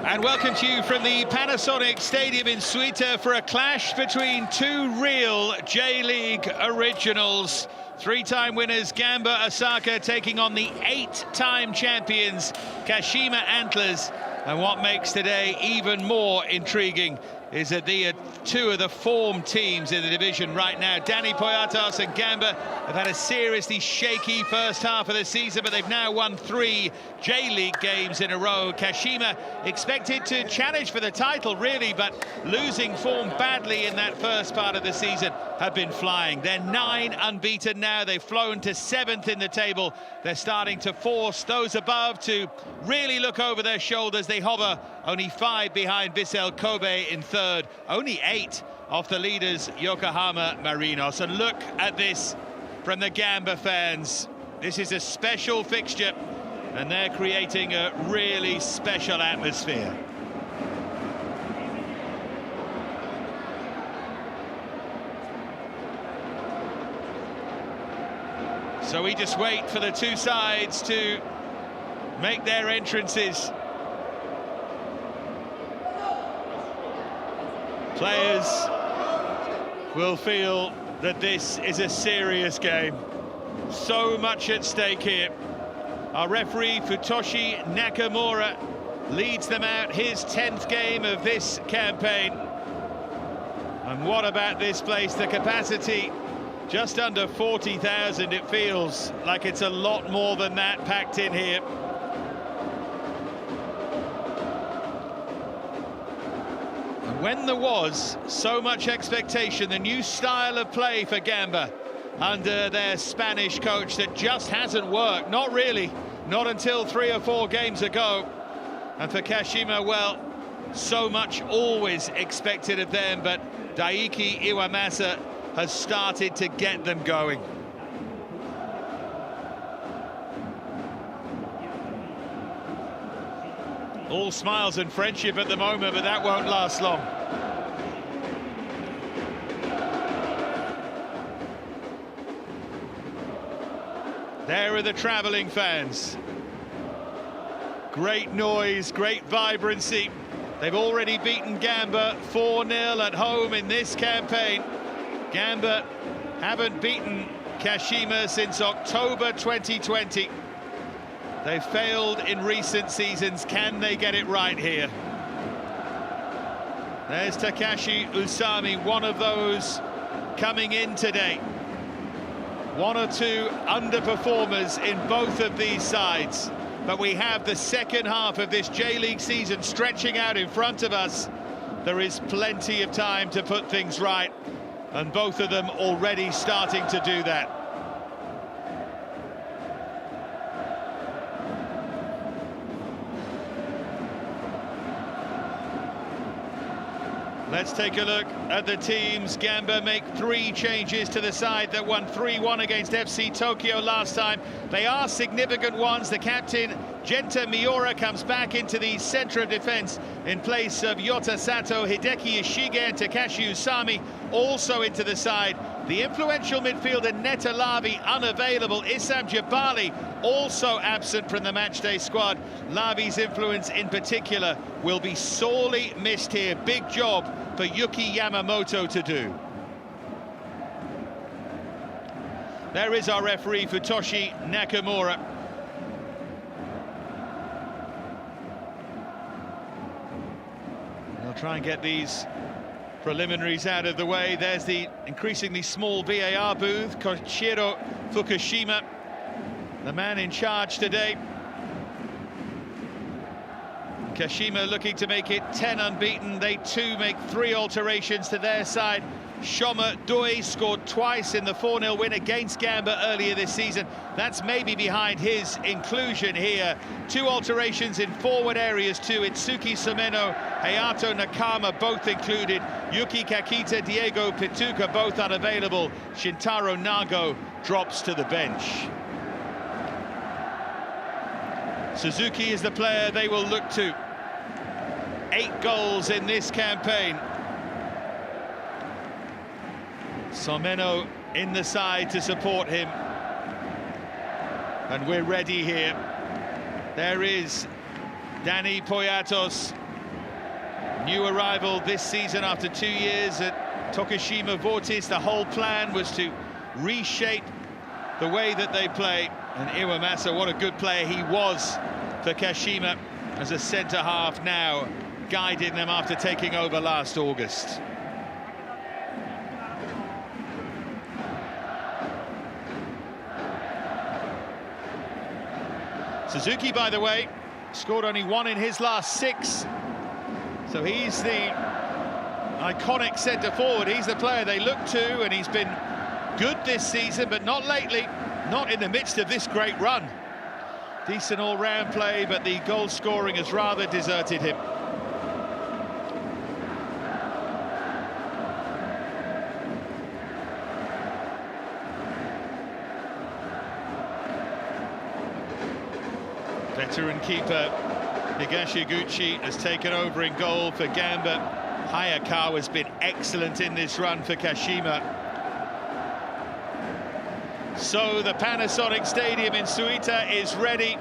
And welcome to you from the Panasonic Stadium in Suita for a clash between two real J.League originals. Three-time winners Gamba Osaka taking on the 8-time champions Kashima Antlers. And what makes today even more intriguing is that the two of the form teams in the division right now, Dani Poyatos and Gamba, have had a seriously shaky first half of the season, but they've now won 3 J-League games in a row. Kashima expected to challenge for the title, really, but losing form badly in that first part of the season, have been flying. They're 9 unbeaten now. They've flown to 7th in the table. They're starting to force those above to really look over their shoulders. They hover only 5 behind Vissel Kobe in 3rd, only 8 off the leaders Yokohama Marinos. And look at this from the Gamba fans. This is a special fixture, and they're creating a really special atmosphere. So we just wait for the two sides to make their entrances. Players will feel that this is a serious game. So much at stake here. Our referee, Futoshi Nakamura, leads them out, his 10th game of this campaign. And what about this place? The capacity, just under 40,000. It feels like it's a lot more than that packed in here. When there was so much expectation, the new style of play for Gamba under their Spanish coach that just hasn't worked, not really, not until 3 or 4 games ago. And for Kashima, well, so much always expected of them, but Daiki Iwamasa has started to get them going. All smiles and friendship at the moment, but that won't last long. There are the travelling fans. Great noise, great vibrancy. They've already beaten Gamba 4-0 at home in this campaign. Gamba haven't beaten Kashima since October 2020. They've failed in recent seasons. Can they get it right here? There's Takashi Usami, one of those coming in today. 1 or 2 underperformers in both of these sides. But we have the second half of this J-League season stretching out in front of us. There is plenty of time to put things right, and both of them already starting to do that. Let's take a look at the teams. Gamba make 3 changes to the side that won 3-1 against FC Tokyo last time. They are significant ones. The captain, Genta Miura, comes back into the centre of defence in place of Yota Sato. Hideki Ishige and Takashi Usami also into the side. The influential midfielder Neta Lavi unavailable. Issam Jabali also absent from the matchday squad. Lavi's influence in particular will be sorely missed here. Big job for Yuki Yamamoto to do. There is our referee, Futoshi Nakamura. They'll try and get these preliminaries out of the way. There's the increasingly small VAR booth, Koichiro Fukushima, the man in charge today. Kashima looking to make it 10 unbeaten. They too make 3 alterations to their side. Shoma Doi scored twice in the 4-0 win against Gamba earlier this season. That's maybe behind his inclusion here. 2 alterations in forward areas too. Itsuki Someno, Hayato Nakama both included. Yuki Kakita, Diego Pituka both unavailable. Shintaro Nago drops to the bench. Suzuki is the player they will look to. 8 goals in this campaign. Someno in the side to support him. And we're ready here. There is Dani Poyatos new arrival this season after 2 years at Tokushima Vortis. The whole plan was to reshape the way that they play. And Iwamasa, what a good player he was for Kashima as a centre-half, now guiding them after taking over last August. Suzuki, by the way, scored only 1 in his last 6. So he's the iconic centre-forward. He's the player they look to, and he's been good this season, but not lately, not in the midst of this great run. Decent all-round play, but the goal scoring has rather deserted him. Veteran keeper Higashiguchi has taken over in goal for Gamba. Hayakawa's been excellent in this run for Kashima. So the Panasonic Stadium in Suita is ready.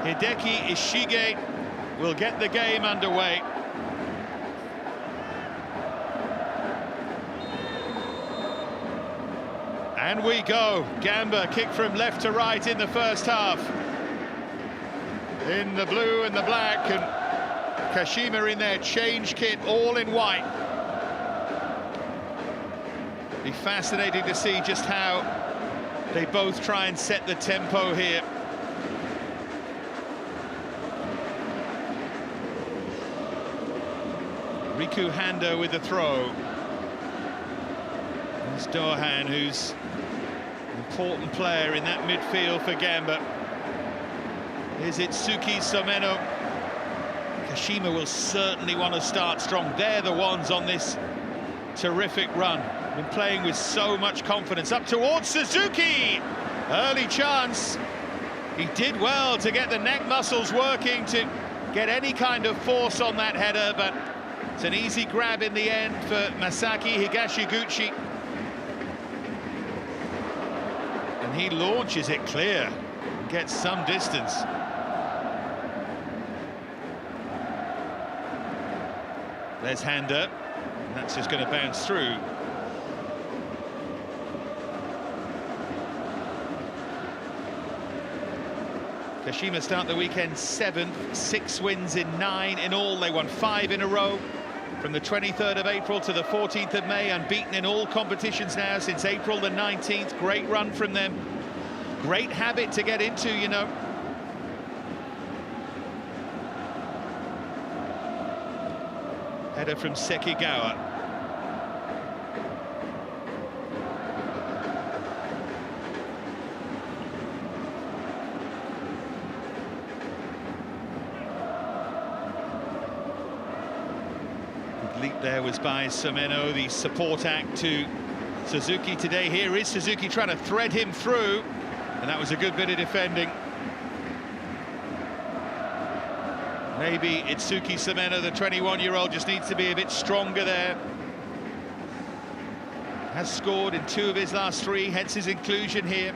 Hideki Ishige will get the game underway. And we go. Gamba kick from left to right in the first half. In the blue and the black, and Kashima in their change kit, all in white. Be fascinating to see just how they both try and set the tempo here. Riku Hando with the throw. There's Dohan, who's an important player in that midfield for Gamba. Is it Suki Someno? Kashima will certainly want to start strong. They're the ones on this terrific run. Been playing with so much confidence. Up towards Suzuki! Early chance. He did well to get the neck muscles working to get any kind of force on that header, but it's an easy grab in the end for Masaki Higashiguchi. And he launches it clear, gets some distance. There's Handa, and that's just going to bounce through. Kashima start the weekend 7th, 6 wins in 9 in all. They won 5 in a row from the 23rd of April to the 14th of May, unbeaten in all competitions now since April the 19th. Great run from them. Great habit to get into, you know. Header from Sekigawa. Good leap there was by Someno, the support act to Suzuki today. Here is Suzuki trying to thread him through, and that was a good bit of defending. Maybe Itsuki Someno, the 21-year-old, just needs to be a bit stronger there. Has scored in 2 of his last 3, hence his inclusion here.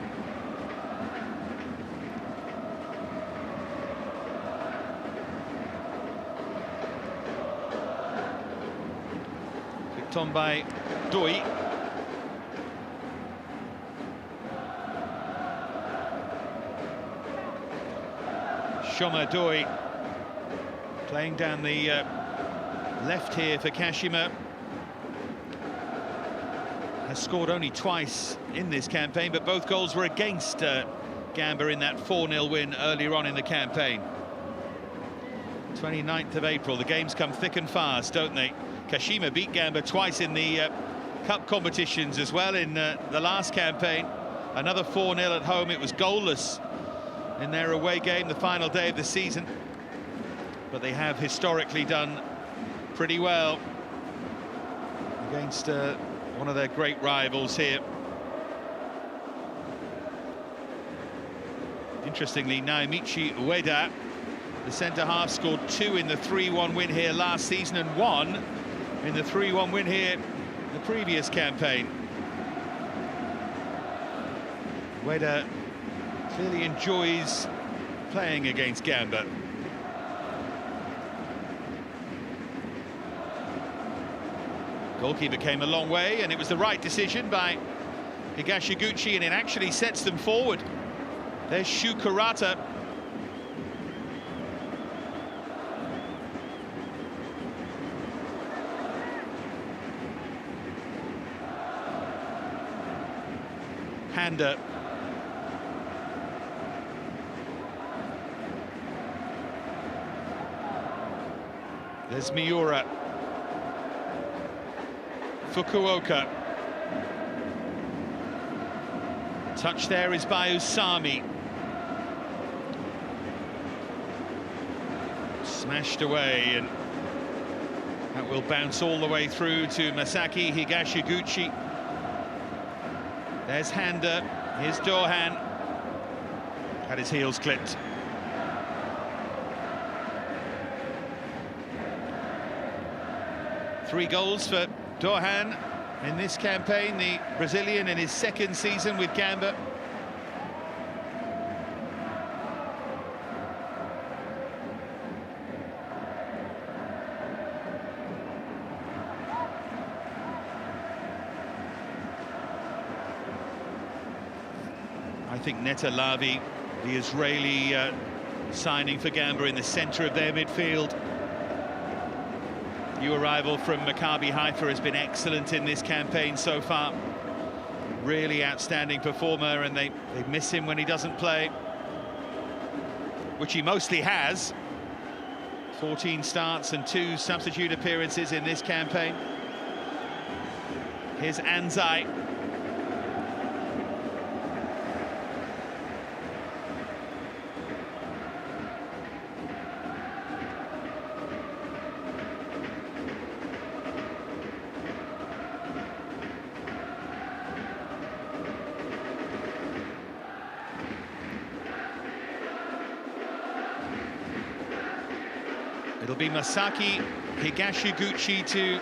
Picked on by Doi. Shoma Doi. Playing down the left here for Kashima. Has scored only twice in this campaign, but both goals were against Gamba in that 4-0 win earlier on in the campaign. 29th of April, the games come thick and fast, don't they? Kashima beat Gamba twice in the cup competitions as well in the last campaign. Another 4-0 at home. It was goalless in their away game, the final day of the season. But they have historically done pretty well against one of their great rivals here. Interestingly, Naomichi Ueda, the centre-half, scored 2 in the 3-1 win here last season and 1 in the 3-1 win here the previous campaign. Ueda clearly enjoys playing against Gamba. Goalkeeper came a long way, and it was the right decision by Higashiguchi, and it actually sets them forward. There's Shukurata. Handa. There's Miura. Fukuoka. Touch there is by Usami. Smashed away, and that will bounce all the way through to Masaki Higashiguchi. There's Handa. Here's Dohan. Had his heels clipped. Three goals for Dohan in this campaign, the Brazilian in his second season with Gamba. I think Netalavi, the Israeli signing for Gamba, in the centre of their midfield. New arrival from Maccabi Haifa, has been excellent in this campaign so far. Really outstanding performer, and they miss him when he doesn't play, which he mostly has. 14 starts and 2 substitute appearances in this campaign. Here's Anzai. It'll be Masaki Higashiguchi to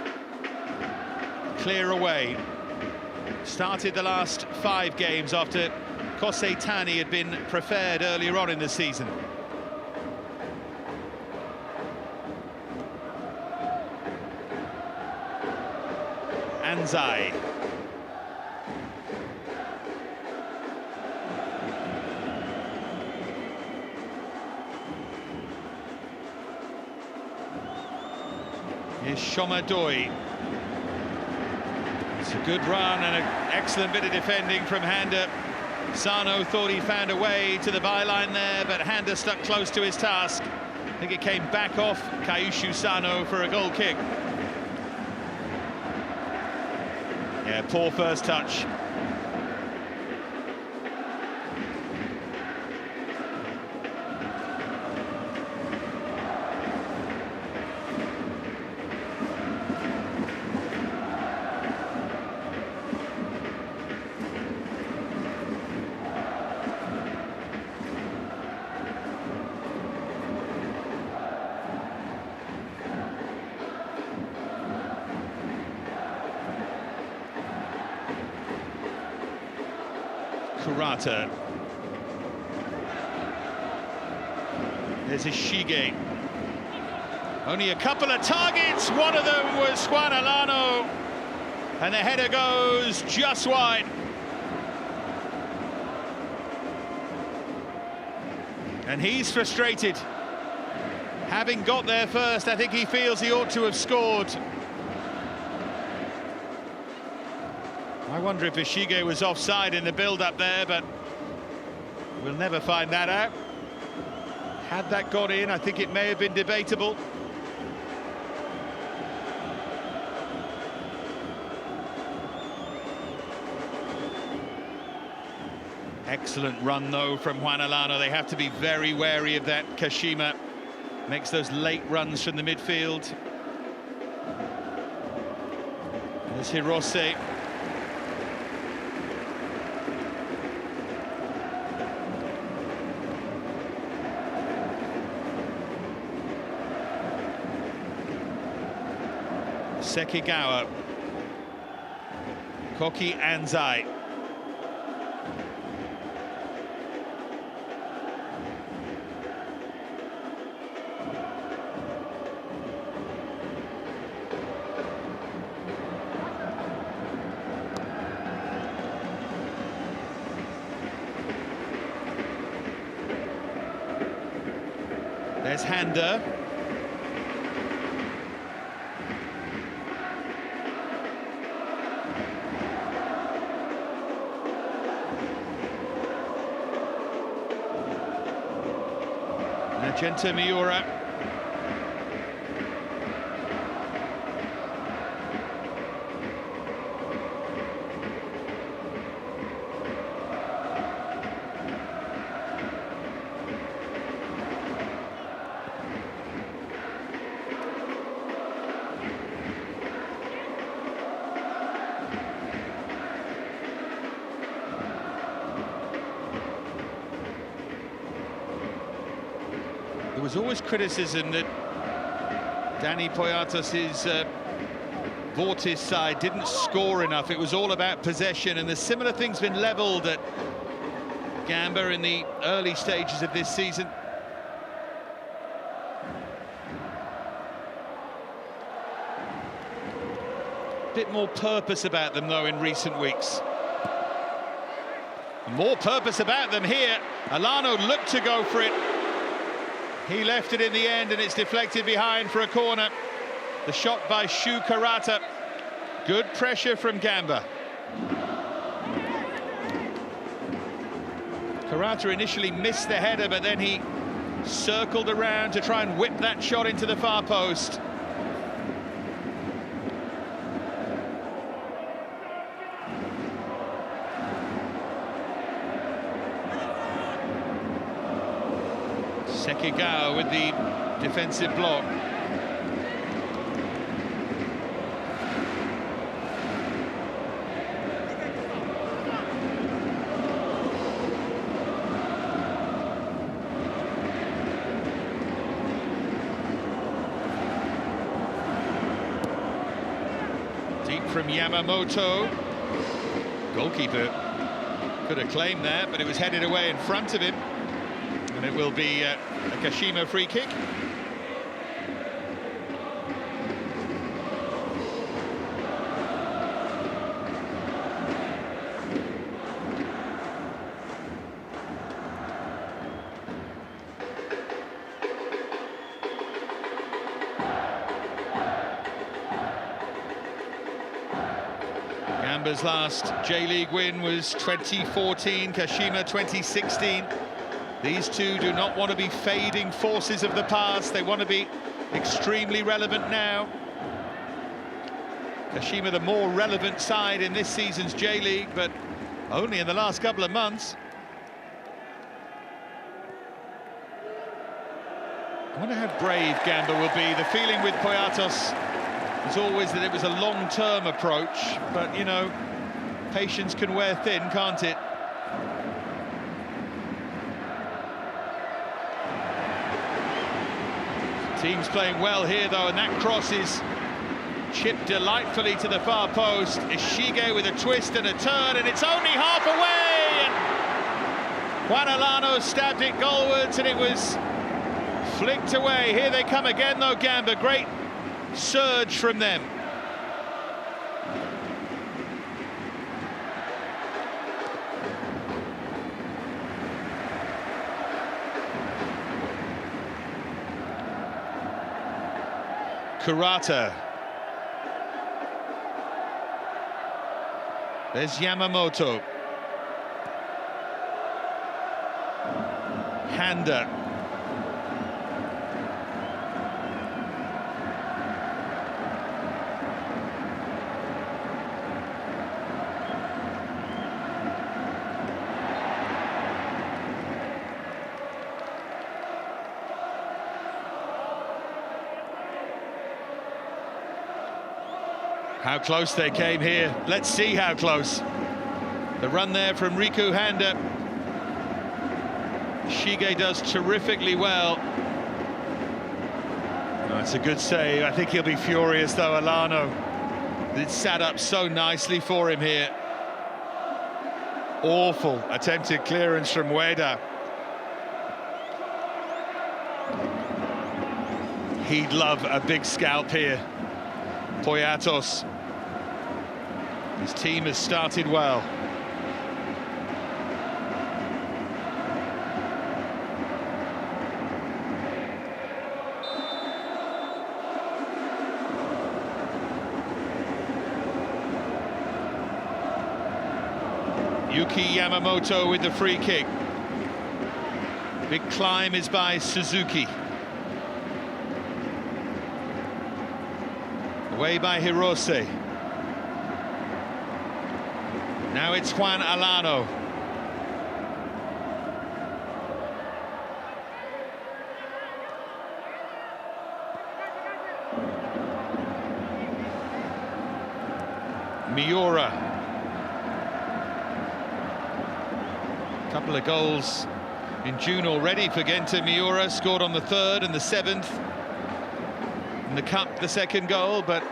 clear away. Started the last 5 games after Kosei Tani had been preferred earlier on in the season. Anzai. Here's Shomadoi. It's a good run and an excellent bit of defending from Handa. Sano thought he found a way to the byline there, but Handa stuck close to his task. I think it came back off Kaishu Sano for a goal kick. Yeah, poor first touch. Kurata. There's Ishige. Only a couple of targets. One of them was Juan Alano, and the header goes just wide. And he's frustrated. Having got there first, I think he feels he ought to have scored. I wonder if Ishige was offside in the build-up there, but we'll never find that out. Had that got in, I think it may have been debatable. Excellent run, though, from Juan Alano. They have to be very wary of that. Kashima makes those late runs from the midfield. There's Hirose. Sekigawa. Koki Anzai. There's Handa. Magenta Miura. There was always criticism that Danny Poyatos' Vortis side didn't score enough. It was all about possession, and the similar thing's been levelled at Gamba in the early stages of this season. Bit more purpose about them, though, in recent weeks. More purpose about them here. Alano looked to go for it. He left it in the end, and it's deflected behind for a corner. The shot by Shu Kurata. Good pressure from Gamba. Kurata initially missed the header, but then he circled around to try and whip that shot into the far post. Sekigao with the defensive block. Deep from Yamamoto. Goalkeeper could have claimed that, but it was headed away in front of him. And it will be a Kashima free kick. Gamba's last J-League win was 2014, Kashima 2016. These two do not want to be fading forces of the past. They want to be extremely relevant now. Kashima, the more relevant side in this season's J-League, but only in the last couple of months. I wonder how brave Gamba will be. The feeling with Poyatos was always that it was a long-term approach, but, you know, patience can wear thin, can't it? Team's playing well here, though, and that cross is chipped delightfully to the far post. Ishige with a twist and a turn, and it's only half away! And Juan Alano stabbed it goalwards, and it was flicked away. Here they come again, though, Gamba. Great surge from them. Kurata. There's Yamamoto. Handa. How close they came here. Let's see how close. The run there from Riku Handa. Shige does terrifically well. That's a good save. I think he'll be furious, though, Alano. It sat up so nicely for him here. Awful attempted clearance from Ueda. He'd love a big scalp here. Poyatos. His team has started well. Yuki Yamamoto with the free kick. Big climb is by Suzuki. Away by Hirose. Now it's Juan Alano. Miura. Couple of goals in June already for Genta Miura, scored on the 3rd and the 7th. In the cup, the 2nd goal, but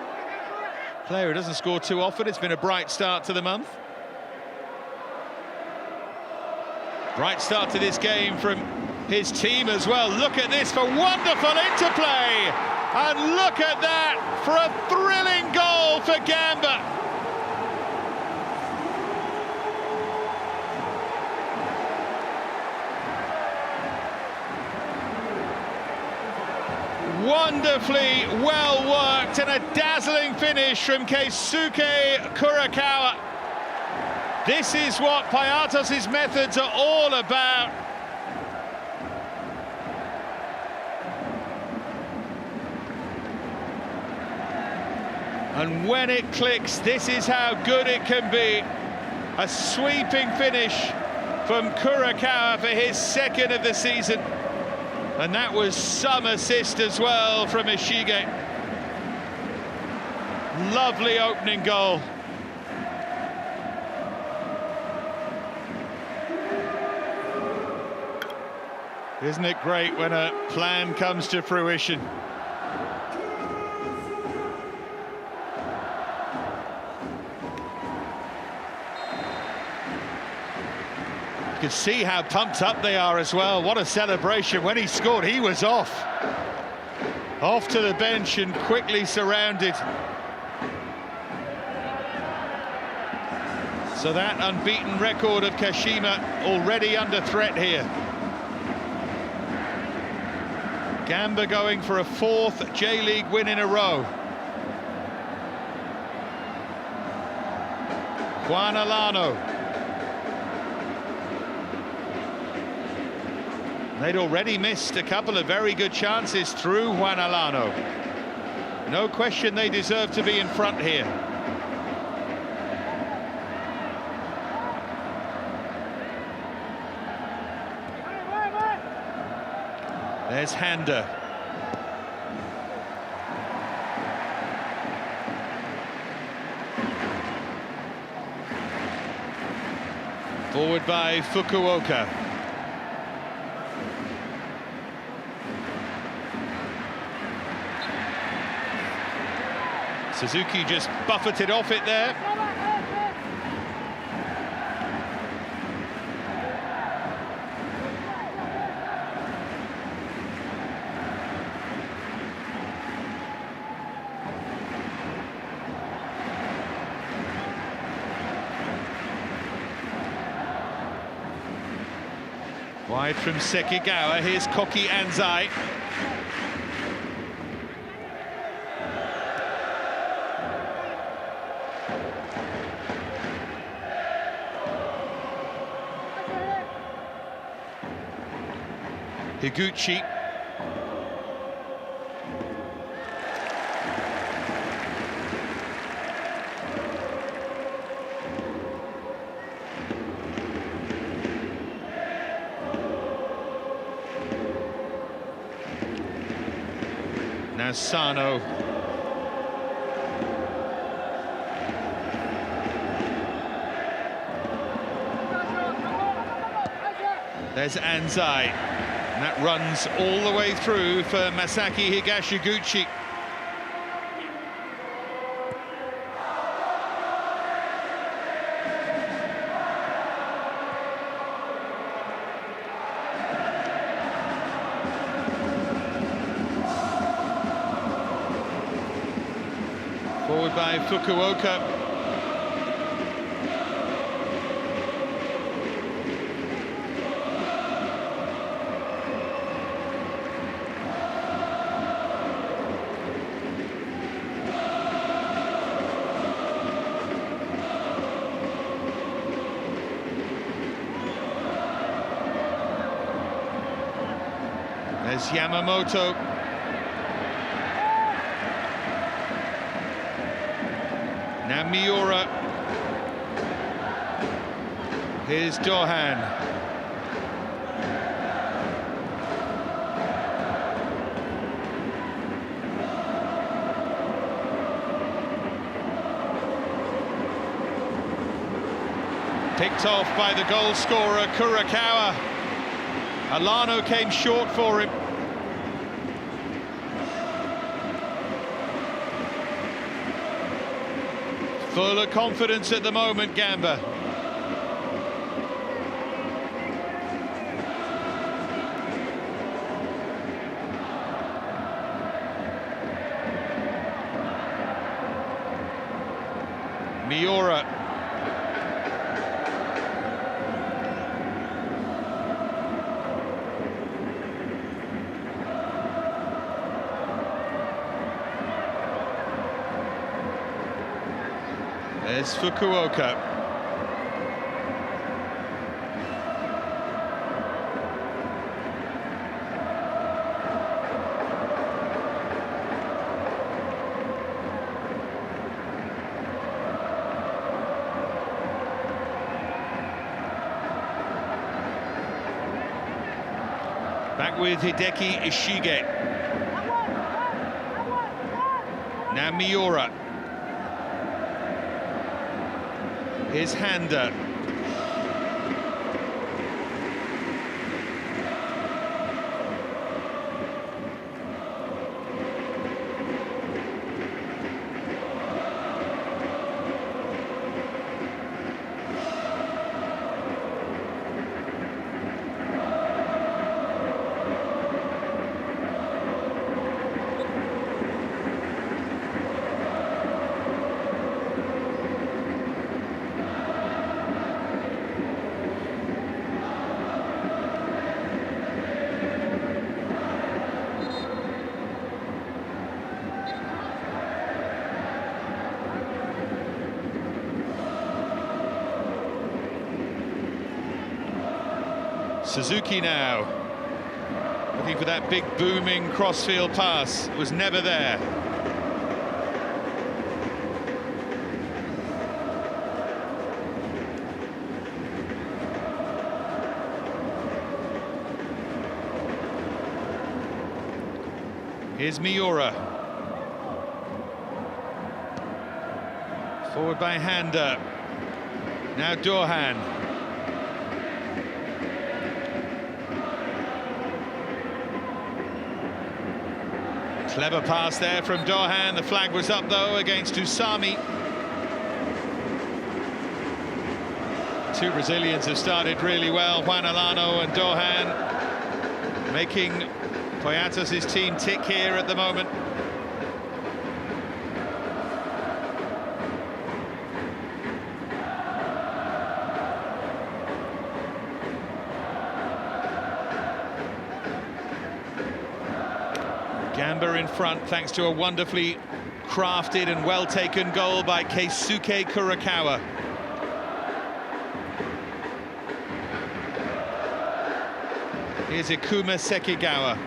player who doesn't score too often. It's been a bright start to the month. Bright start to this game from his team as well. Look at this for wonderful interplay. And look at that for a thrilling goal for Gamba. Wonderfully well worked and a dazzling finish from Keisuke Kurakawa. This is what Payatos' methods are all about. And when it clicks, this is how good it can be. A sweeping finish from Kurakawa for his 2nd of the season. And that was some assist as well from Ishige. Lovely opening goal. Isn't it great when a plan comes to fruition? You can see how pumped up they are as well. What a celebration. When he scored, he was off to the bench and quickly surrounded. So that unbeaten record of Kashima already under threat here. Gamba going for a 4th J-League win in a row. Juan Alano. They'd already missed a couple of very good chances through Juan Alano. No question they deserve to be in front here. There's Handa. Forward by Fukuoka. Suzuki just buffeted off it there. Wide from Sekigawa, here's Koki Anzai. Higuchi. Now Sano. There's Anzai. And that runs all the way through for Masaki Higashiguchi. Forward by Fukuoka. There's Yamamoto. Now Miura. Here's Dohan. Picked off by the goal scorer, Kurakawa. Alano came short for him. Full of confidence at the moment, Gamba. Miura. There's Fukuoka. Back with Hideki Ishige. Now Miura. Here's Handa. Suzuki now, looking for that big booming crossfield pass. It was never there. Here's Miura. Forward by Handa. Now Dohan. Clever pass there from Dohan. The flag was up, though, against Usami. Two Brazilians have started really well, Juan Alano and Dohan, making Poyatos' team tick here at the moment. Gamba in front, thanks to a wonderfully crafted and well-taken goal by Keisuke Kurakawa. Here's Ikuma Sekigawa.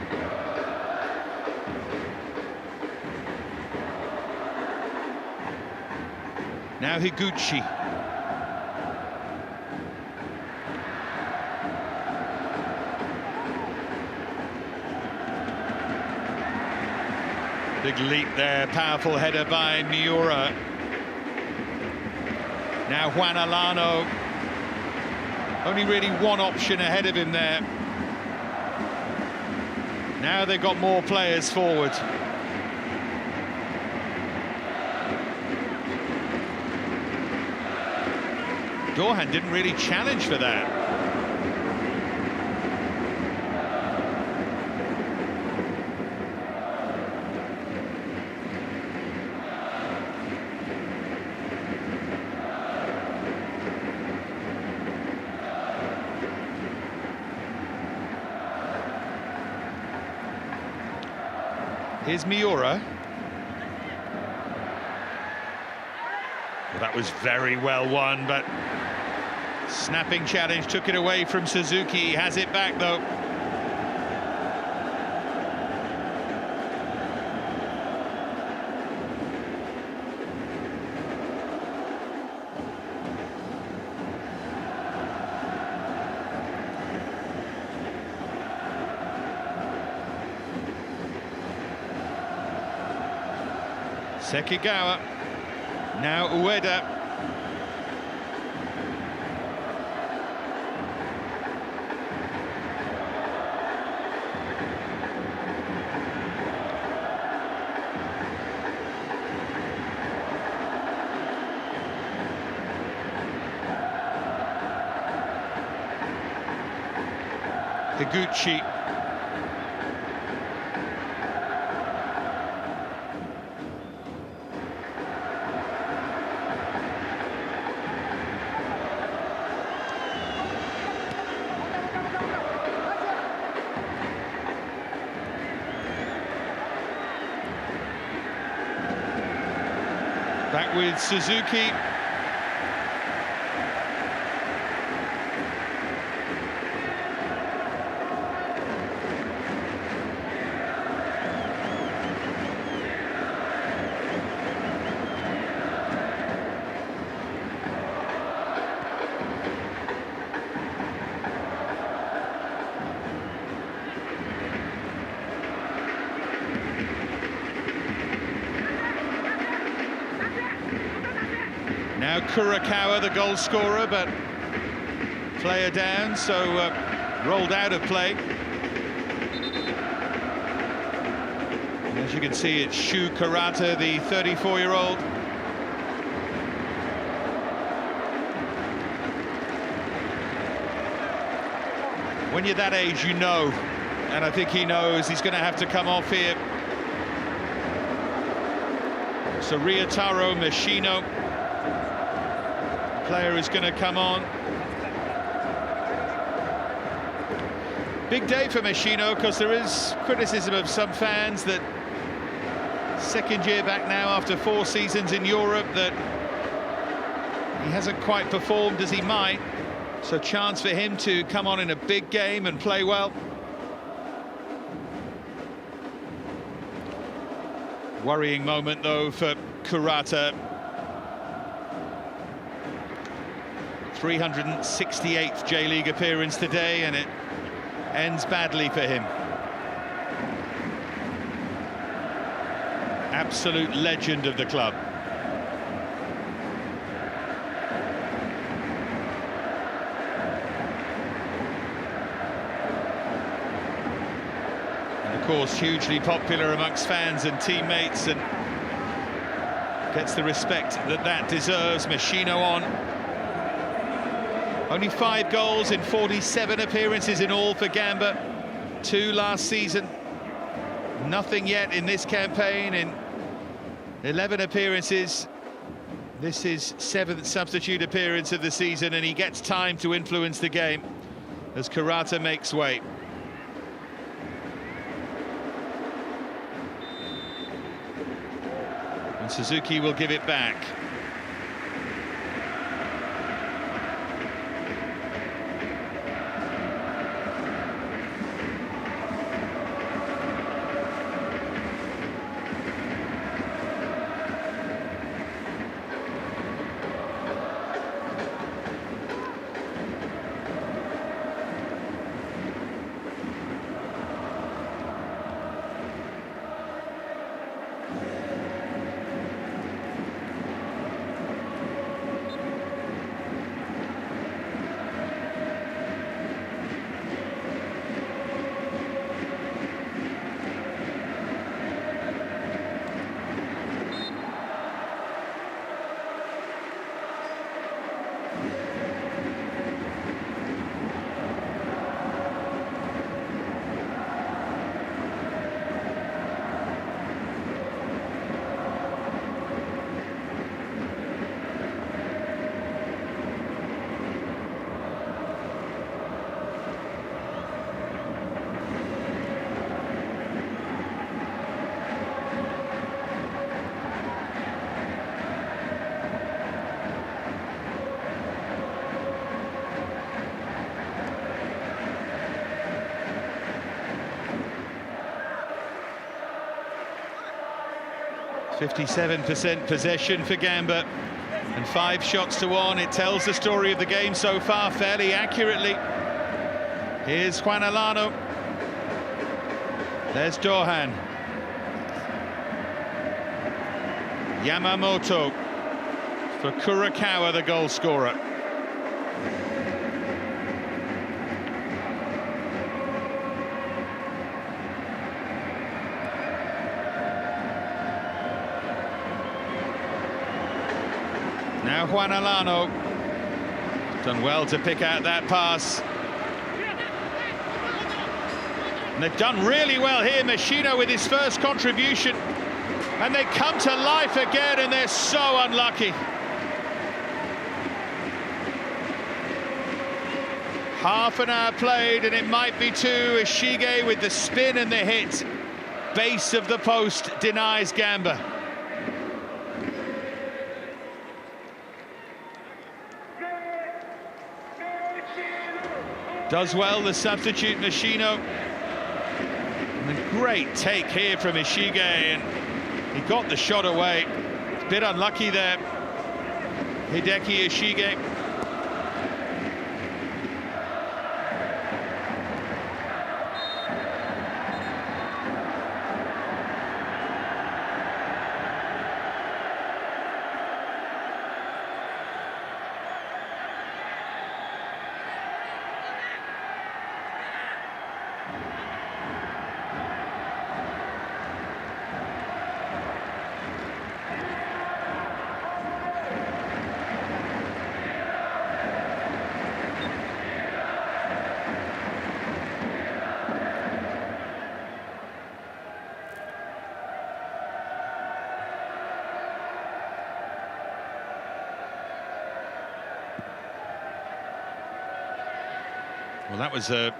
Now Higuchi. Big leap there, powerful header by Miura. Now Juan Alano. Only really one option ahead of him there. Now they've got more players forward. Dohan didn't really challenge for that. Here's Miura. Well, that was very well won, but snapping challenge took it away from Suzuki. He has it back, though. Sekigawa, now Ueda. Higuchi. Back with Suzuki. Now Kurakawa, the goal scorer, but player down, so rolled out of play. And as you can see, it's Shu Kurata, the 34-year-old. When you're that age, you know, and I think he knows he's going to have to come off here. So Ryotaro Machino, player is going to come on. Big day for Machino, because there is criticism of some fans that second year back now after 4 seasons in Europe that he hasn't quite performed as he might. So chance for him to come on in a big game and play well. Worrying moment though for Kurata. 368th J-League appearance today, and it ends badly for him. Absolute legend of the club. And of course, hugely popular amongst fans and teammates, and gets the respect that deserves. Machino on. Only 5 goals in 47 appearances in all for Gamba. 2 last season. Nothing yet in this campaign in 11 appearances. This is 7th substitute appearance of the season, and he gets time to influence the game as Kurata makes way. And Suzuki will give it back. %57 possession for Gamba and 5 shots to 1. It tells the story of the game so far fairly accurately. Here's Juan Alano. There's Dohan. Yamamoto for Kurakawa, the goal scorer. Now Juan Alano, done well to pick out that pass. And they've done really well here, Machino with his first contribution. And they come to life again, and they're so unlucky. Half an hour played, and it might be two. Ishige with the spin and the hit. Base of the post denies Gamba. Does well, the substitute Machino. And a great take here from Ishige, and he got the shot away. A bit unlucky there, Hideki Ishige. Well, that was a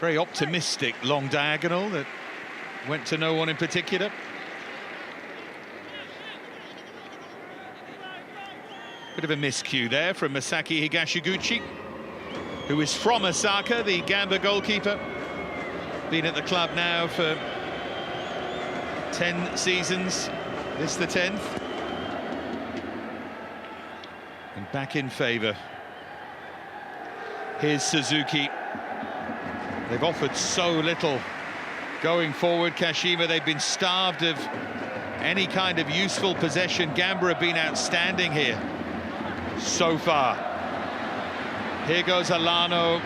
very optimistic long diagonal that went to no one in particular. Bit of a miscue there from Masaki Higashiguchi, who is from Osaka, the Gamba goalkeeper. Been at the club now for 10 seasons, this the 10th. And back in favour. Here's Suzuki. They've offered so little going forward, Kashima. They've been starved of any kind of useful possession. Gamba have been outstanding here so far. Here goes Alano.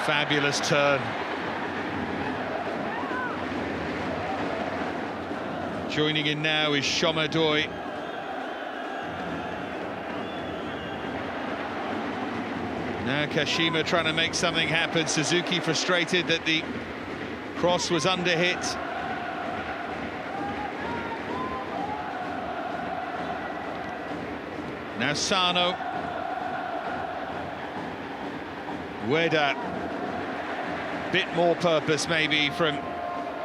Fabulous turn. Joining in now is Shomadoi. Now Kashima trying to make something happen. Suzuki frustrated that the cross was under hit. Now Sano. Ueda. Bit more purpose maybe from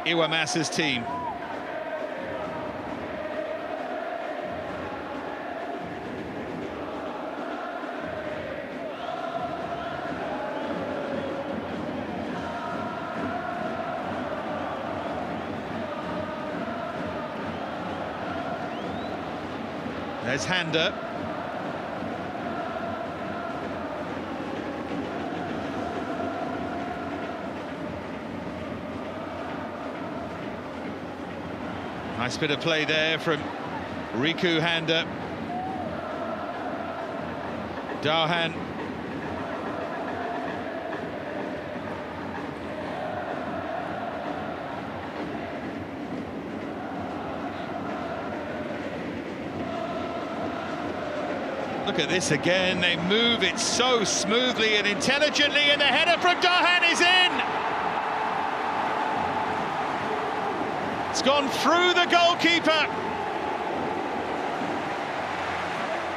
Iwamasa's team. There's Handa. Nice bit of play there from Riku Handa. Dahan. Look at this again, they move it so smoothly and intelligently, and the header from Dahan is in! It's gone through the goalkeeper.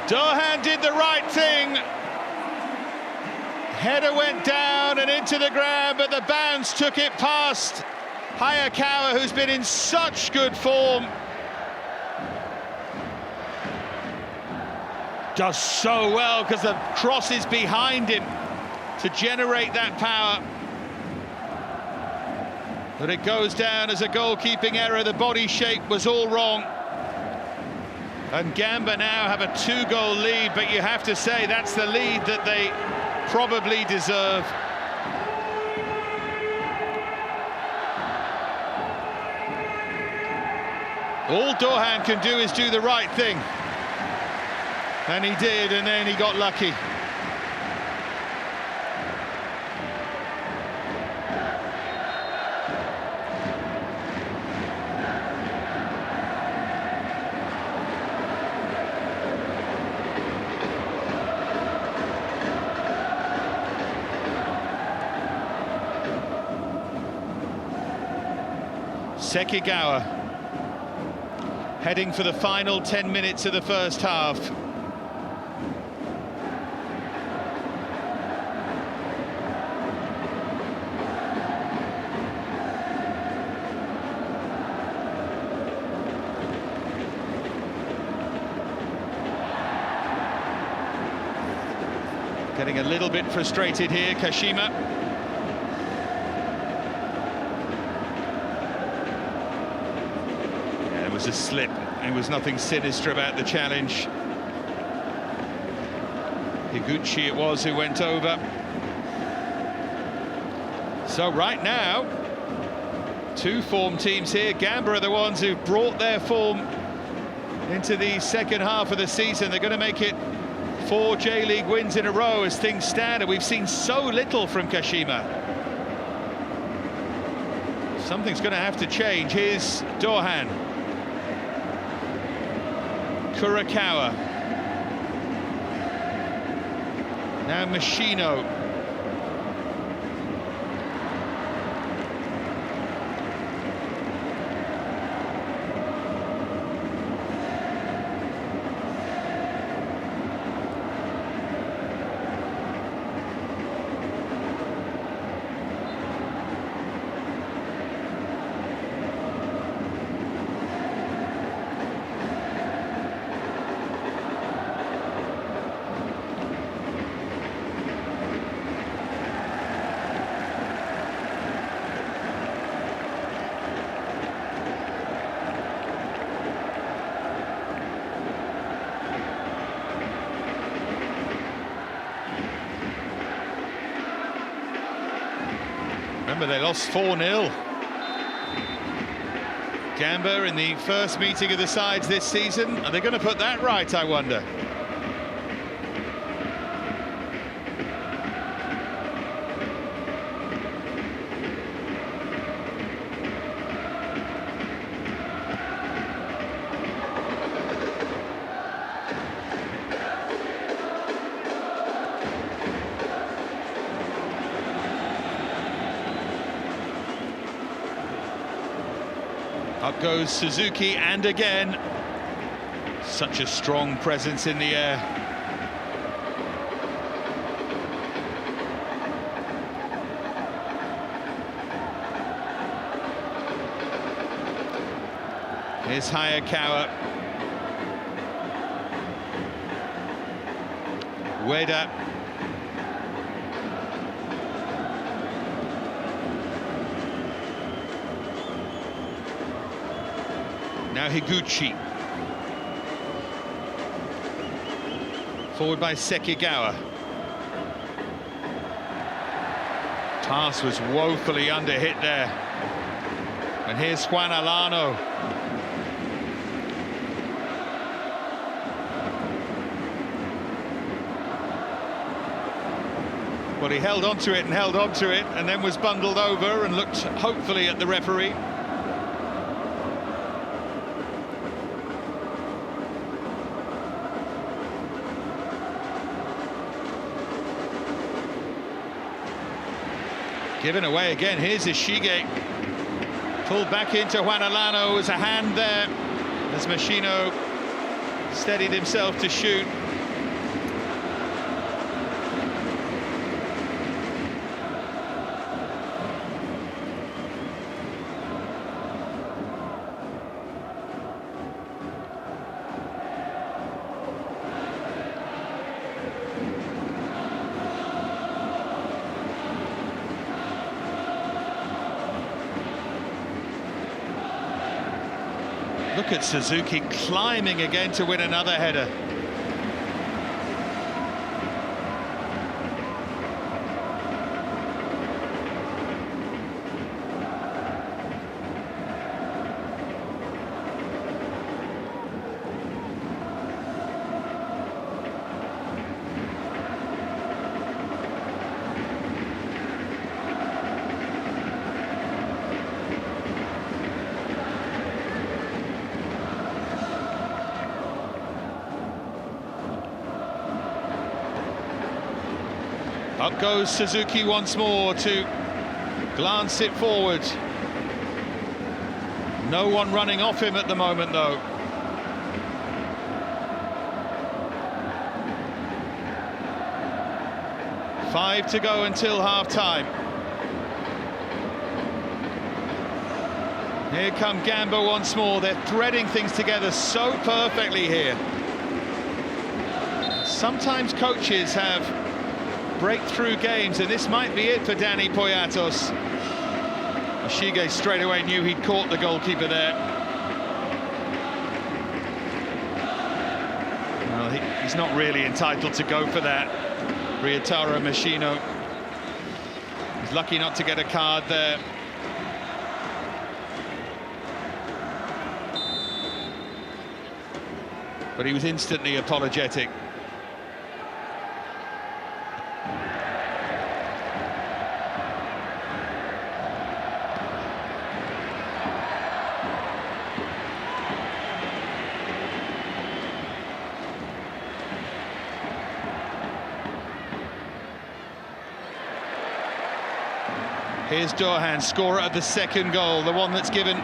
Dahan did the right thing. Header went down and into the ground, but the bounce took it past Hayakawa, who's been in such good form. Does so well because the cross is behind him to generate that power. But it goes down as a goalkeeping error. The body shape was all wrong. And Gamba now have a 2-goal lead, but you have to say that's the lead that they probably deserve. All Dorhan can do is do the right thing. And he did, and then he got lucky. Sekigawa heading for the final 10 minutes of the first half. Getting a little bit frustrated here, Kashima. Was a slip. There was nothing sinister about the challenge. Higuchi it was who went over. So right now, two form teams here. Gamba are the ones who've brought their form into the second half of the season. They're going to make it 4 J-League wins in a row as things stand, and we've seen so little from Kashima. Something's going to have to change. Here's Dorhan. Kurakawa. Now Machino. Remember, they lost 4-0. Gamba in the first meeting of the sides this season. Are they going to put that right, I wonder? Up goes Suzuki, and again, such a strong presence in the air. Here's Hayakawa. Ueda. Now Higuchi. Forward by Sekigawa. Tass was woefully underhit there. And here's Juan Alano. Well, he held onto it and held onto it, and then was bundled over and looked hopefully at the referee. Given away again. Here's Ishige. Pulled back into Juan Alano. Was a hand there as Machino steadied himself to shoot. Look at Suzuki climbing again to win another header. Up goes Suzuki once more to glance it forward. No one running off him at the moment, though. Five to go until half-time. Here come Gamba once more. They're threading things together so perfectly here. Sometimes coaches have breakthrough games, and this might be it for Danny Poyatos. Ashige straight away knew he'd caught the goalkeeper there. Well, he's not really entitled to go for that, Ryotaro Machino. He's lucky not to get a card there. But he was instantly apologetic. Here's Dohan, scorer of the second goal, the one that's given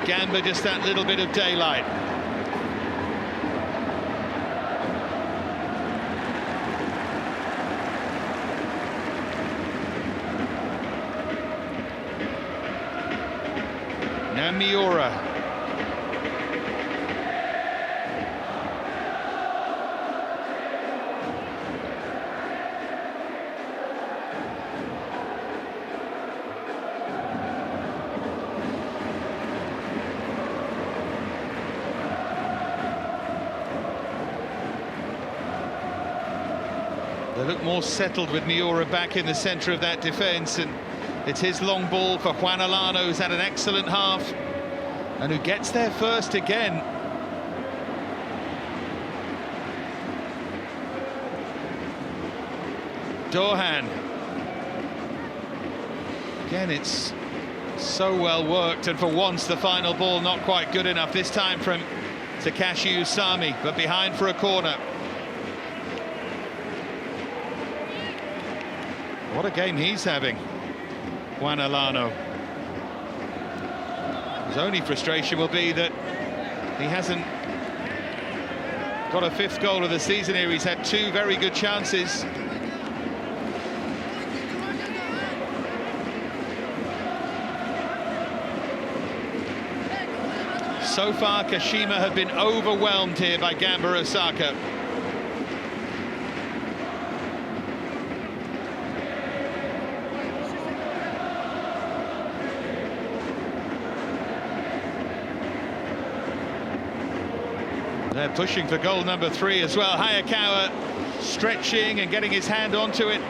Gamba just that little bit of daylight. Now Miura. They look more settled with Miura back in the centre of that defence, and it's his long ball for Juan Alano, who's had an excellent half and who gets there first again. Dohan. Again, it's so well worked, and for once the final ball not quite good enough, this time from Takashi Usami, but behind for a corner. What a game he's having, Juan Alano. His only frustration will be that he hasn't got a fifth goal of the season here. He's had two very good chances. So far, Kashima have been overwhelmed here by Gamba Osaka. They're pushing for goal number 3 as well. Hayakawa stretching and getting his hand onto it.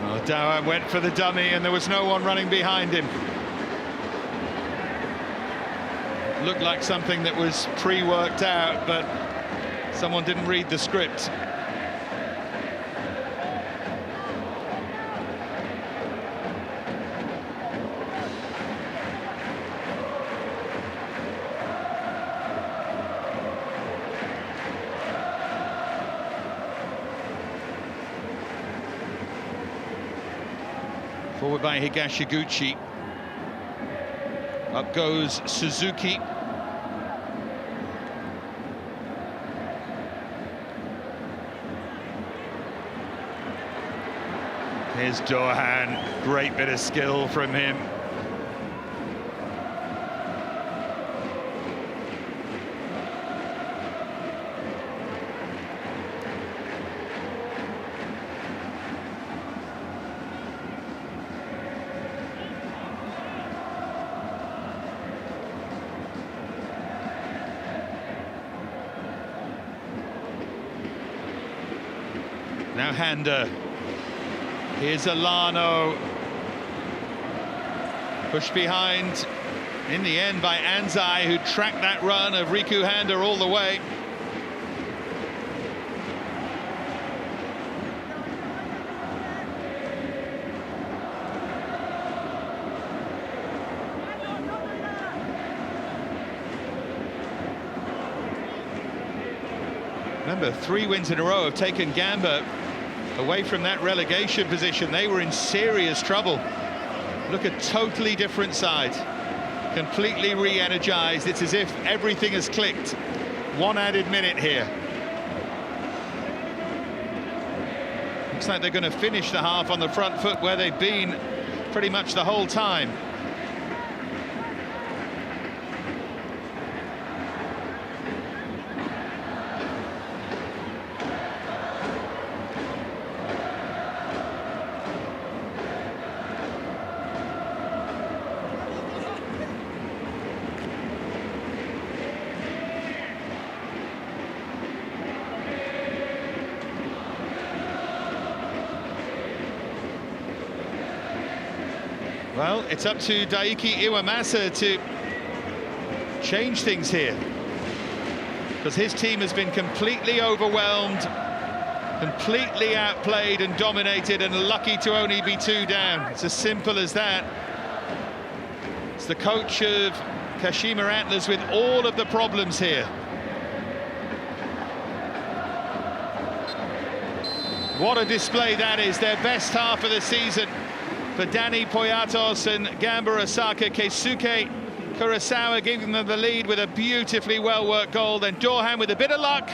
Oh, Dowan went for the dummy and there was no one running behind him. Looked like something that was pre-worked out, but someone didn't read the script. Forward by Higashiguchi. Up goes Suzuki. Here's Dohan. Great bit of skill from him. Now Handa. Here's Alano. Pushed behind in the end by Anzai, who tracked that run of Riku Handa all the way. Remember, 3 wins in a row have taken Gamba away from that relegation position. They were in serious trouble. Look, a totally different side, completely re-energized. It's as if everything has clicked. 1 added minute here. Looks like they're going to finish the half on the front foot where they've been pretty much the whole time. Well, it's up to Daiki Iwamasa to change things here, because his team has been completely overwhelmed, completely outplayed and dominated, and lucky to only be 2 down. It's as simple as that. It's the coach of Kashima Antlers with all of the problems here. What a display that is, their best half of the season for Danny Poyatos and Gamba Osaka. Keisuke Kurosawa giving them the lead with a beautifully well-worked goal. Then Dorhan with a bit of luck.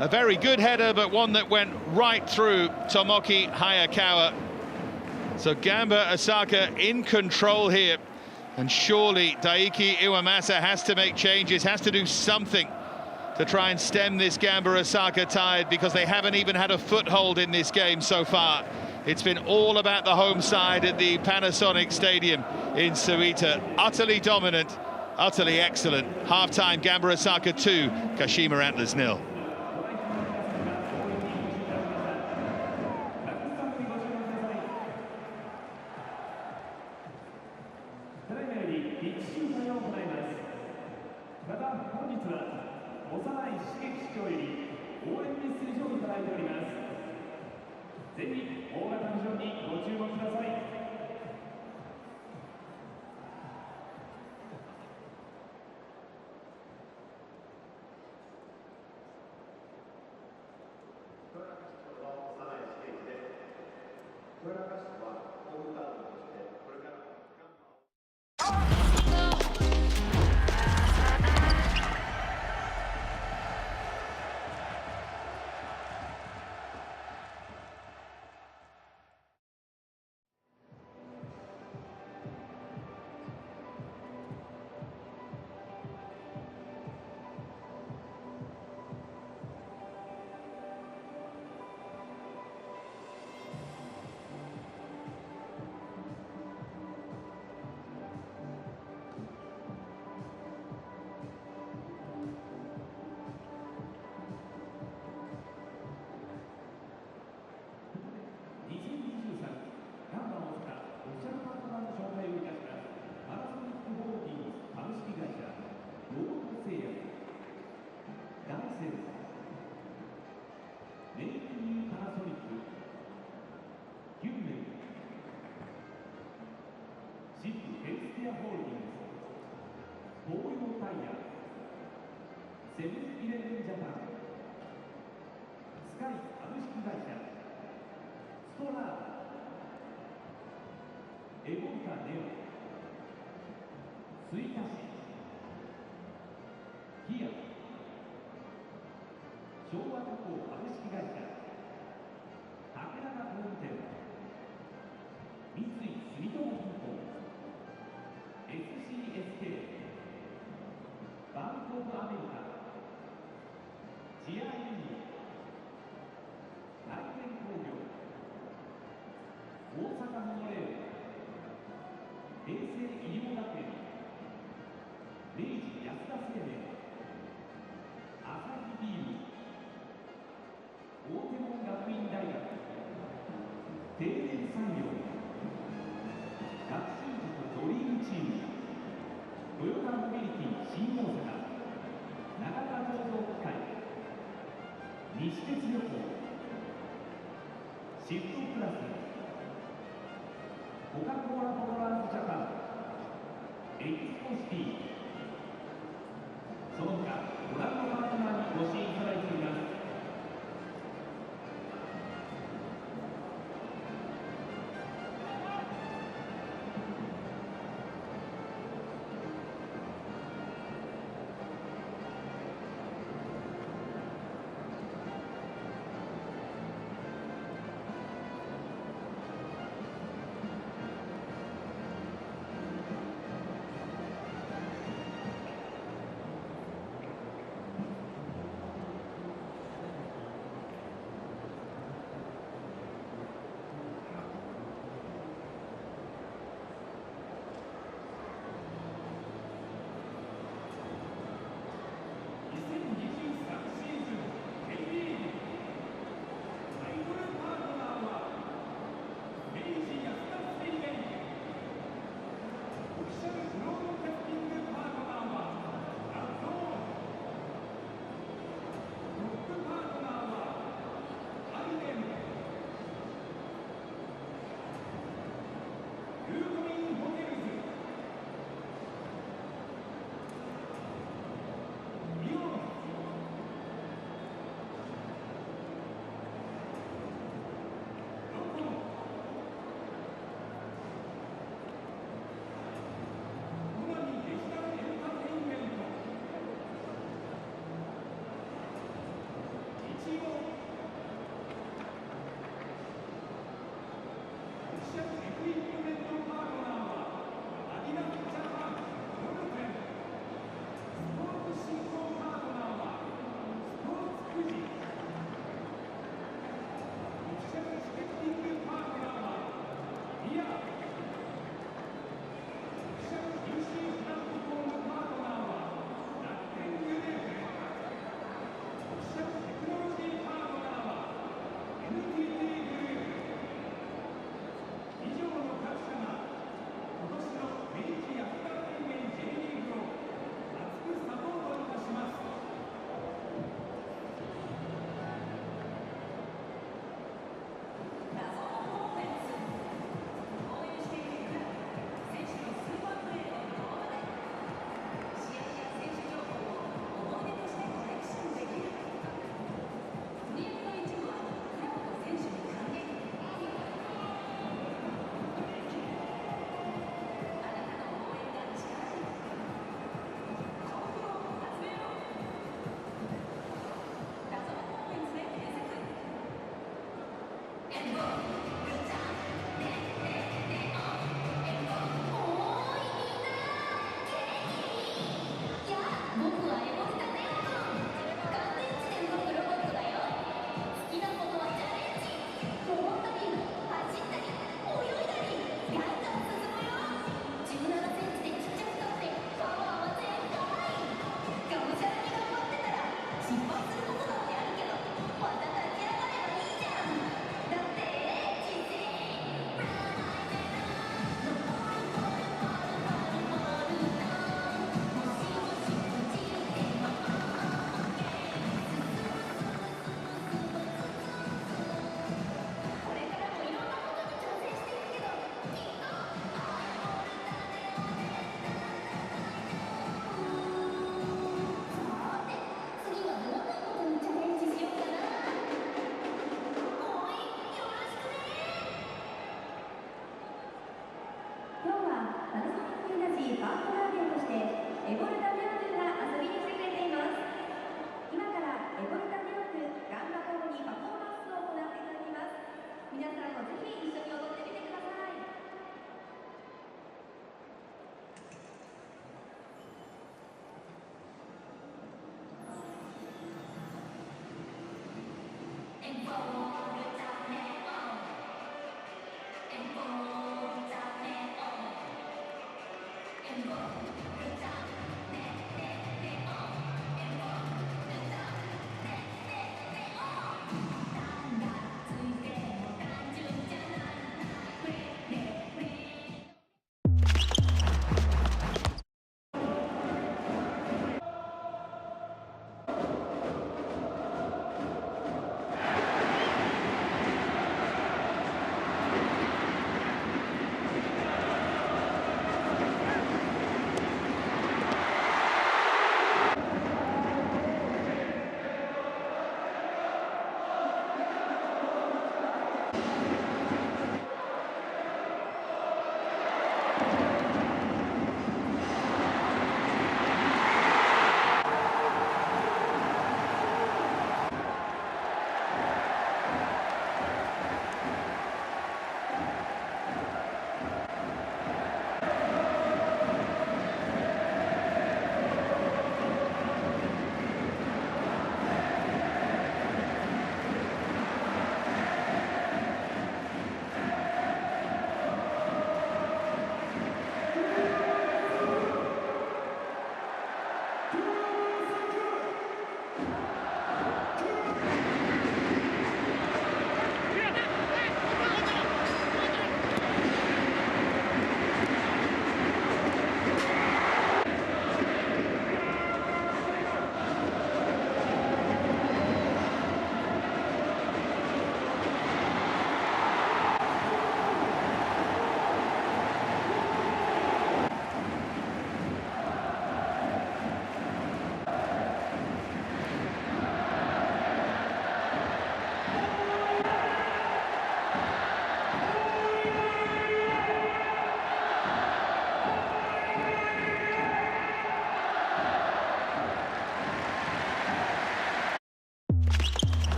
A very good header, but one that went right through Tomoki Hayakawa. So Gamba Osaka in control here. And surely Daiki Iwamasa has to make changes, has to do something to try and stem this Gamba Osaka tide, because they haven't even had a foothold in this game so far. It's been all about the home side at the Panasonic Stadium in Suita. Utterly dominant, utterly excellent. Half-time, Gamba Osaka 2, Kashima Antlers 0.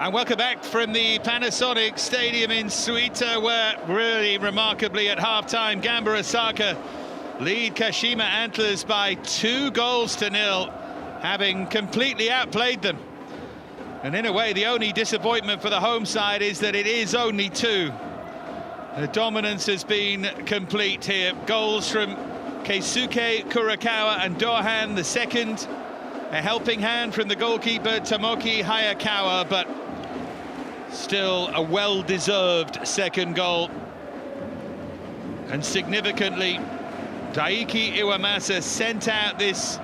And welcome back from the Panasonic Stadium in Suita, where really remarkably at half-time, Gamba Osaka lead Kashima Antlers by 2-0, having completely outplayed them. And in a way, the only disappointment for the home side is that it is only 2. The dominance has been complete here. Goals from Keisuke Kurakawa and Dohan, the second. A helping hand from the goalkeeper Tomoki Hayakawa, but still a well-deserved second goal. And significantly, Daiki Iwamasa sent out this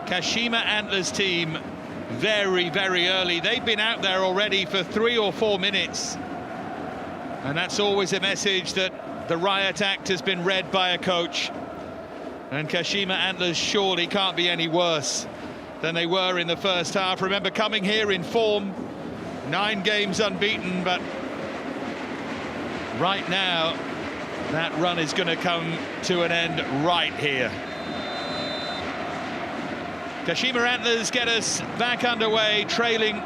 Kashima Antlers team very, very early. They've been out there already for 3 or 4 minutes. And that's always a message that the riot act has been read by a coach. And Kashima Antlers surely can't be any worse than they were in the first half. Remember, coming here in form, 9 games unbeaten, but right now, that run is going to come to an end right here. Kashima Antlers get us back underway, trailing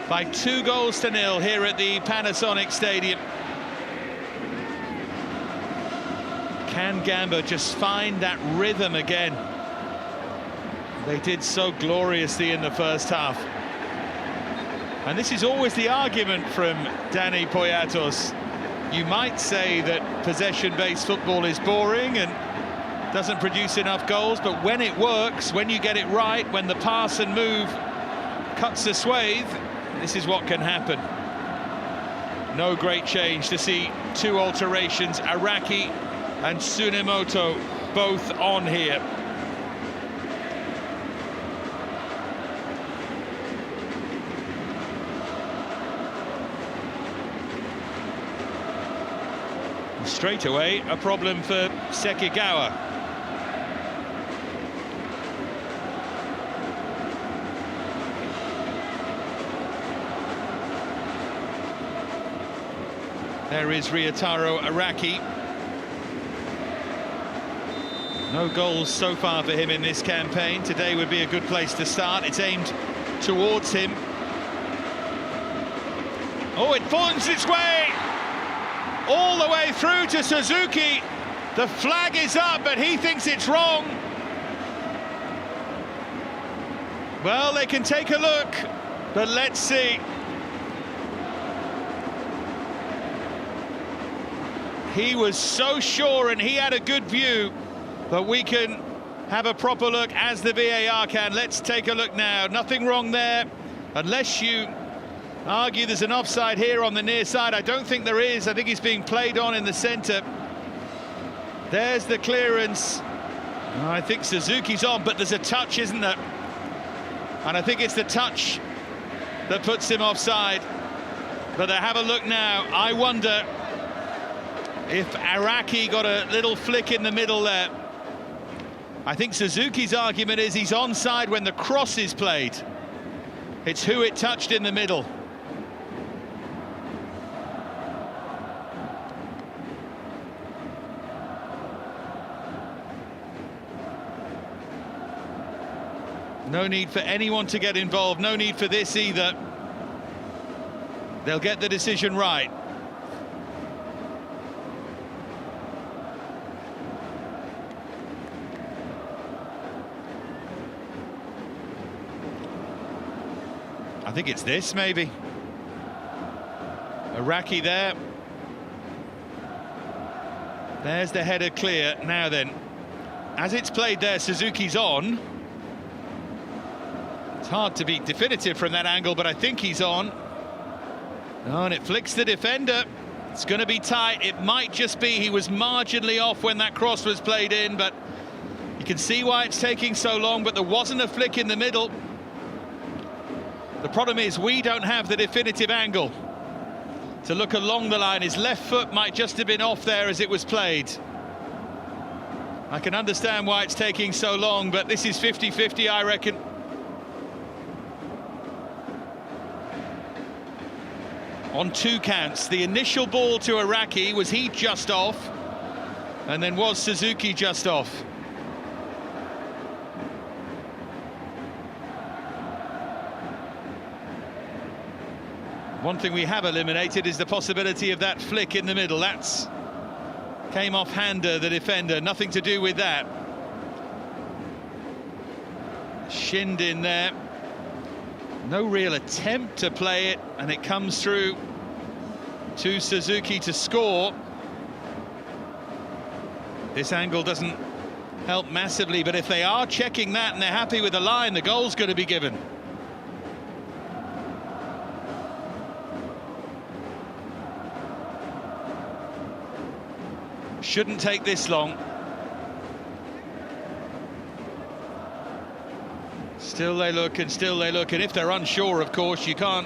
by 2-0 here at the Panasonic Stadium. Can Gamba just find that rhythm again? They did so gloriously in the first half. And this is always the argument from Danny Poyatos. You might say that possession-based football is boring and doesn't produce enough goals, but when it works, when you get it right, when the pass and move cuts the swathe, this is what can happen. No great change to see 2 alterations, Araki and Tsunemoto both on here. Straight away, a problem for Sekigawa. There is Ryotaro Araki. No goals so far for him in this campaign. Today would be a good place to start. It's aimed towards him. Oh, it finds its way all the way through to Suzuki. The flag is up, but he thinks it's wrong. Well, they can take a look, but let's see. He was so sure and he had a good view, but we can have a proper look as the VAR can. Let's take a look now. Nothing wrong there, unless you argue there's an offside here on the near side. I don't think there is. I think he's being played on in the centre. There's the clearance. I think Suzuki's on, but there's a touch, isn't there? And I think it's the touch that puts him offside. But have a look now. I wonder if Araki got a little flick in the middle there. I think Suzuki's argument is he's onside when the cross is played. It's who it touched in the middle. No need for anyone to get involved, no need for this either. They'll get the decision right. I think it's this, maybe. Araki there. There's the header clear. Now then, as it's played there, Suzuki's on. It's hard to be definitive from that angle, but I think he's on. Oh, and it flicks the defender. It's going to be tight. It might just be he was marginally off when that cross was played in, but you can see why it's taking so long, but there wasn't a flick in the middle. The problem is we don't have the definitive angle to look along the line. His left foot might just have been off there as it was played. I can understand why it's taking so long, but this is 50-50, I reckon. On 2 counts, the initial ball to Araki, was he just off? And then was Suzuki just off? One thing we have eliminated is the possibility of that flick in the middle. That's came off Hander, the defender, nothing to do with that. Shinned in there. No real attempt to play it, and it comes through to Suzuki to score. This angle doesn't help massively, but if they are checking that and they're happy with the line, the goal's going to be given. Shouldn't take this long. Still they look and still they look, and if they're unsure, of course, you can't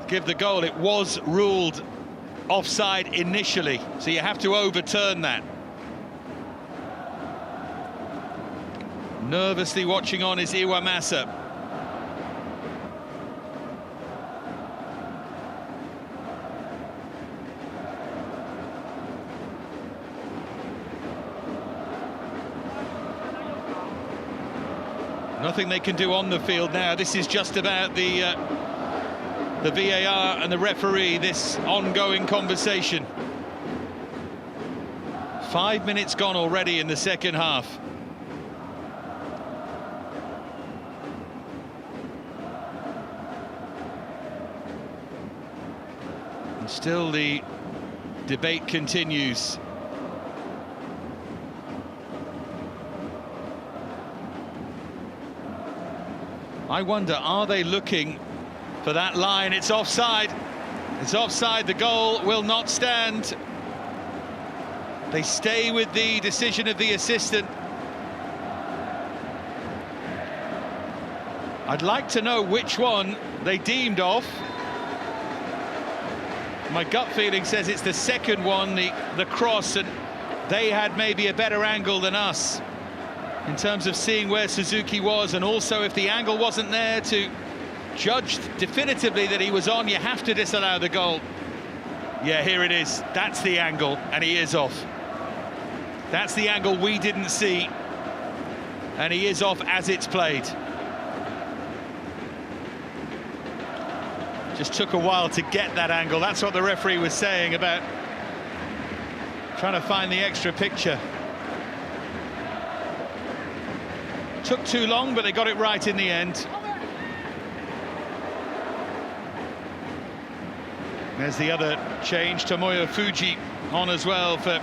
give the goal. It was ruled offside initially, so you have to overturn that. Nervously watching on is Iwamasa. Nothing they can do on the field now. This is just about the VAR and the referee, this ongoing conversation. 5 minutes gone already in the second half. And still the debate continues. I wonder, are they looking for that line? It's offside. It's offside. The goal will not stand. They stay with the decision of the assistant. I'd like to know which one they deemed off. My gut feeling says it's the second one, the cross, and they had maybe a better angle than us in terms of seeing where Suzuki was, and also if the angle wasn't there to judge definitively that he was on, you have to disallow the goal. Yeah, here it is. That's the angle, and he is off. That's the angle we didn't see, and he is off as it's played. Just took a while to get that angle. That's what the referee was saying about trying to find the extra picture. Took too long, but they got it right in the end. There's the other change, Tomoyo Fuji on as well for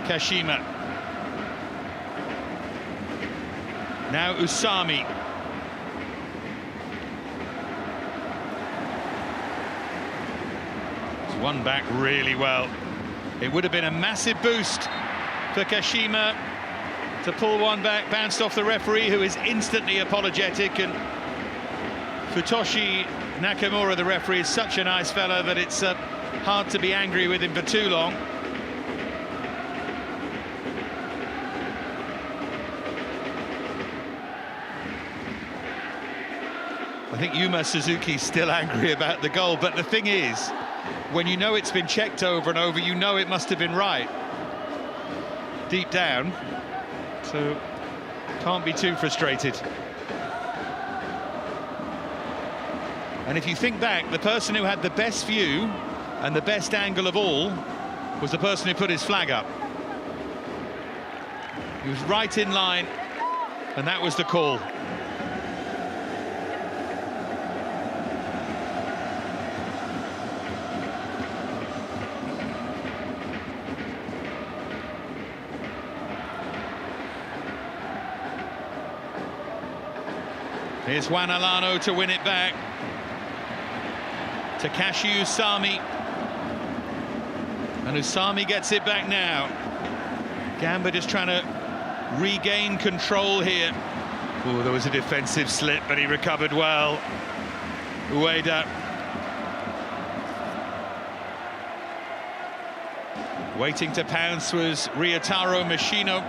Kashima. Now Usami. He's won back really well. It would have been a massive boost for Kashima to pull one back, bounced off the referee, who is instantly apologetic, and Futoshi Nakamura, the referee, is such a nice fella that it's hard to be angry with him for too long. I think Yuma Suzuki's still angry about the goal, but the thing is, when you know it's been checked over and over, you know it must have been right deep down. So can't be too frustrated. And if you think back, the person who had the best view and the best angle of all was the person who put his flag up. He was right in line, and that was the call. Here's Juan Alano to win it back. Takashi Usami. And Usami gets it back now. Gamba just trying to regain control here. Oh, there was a defensive slip, but he recovered well. Ueda. Waiting to pounce was Ryotaro Machino.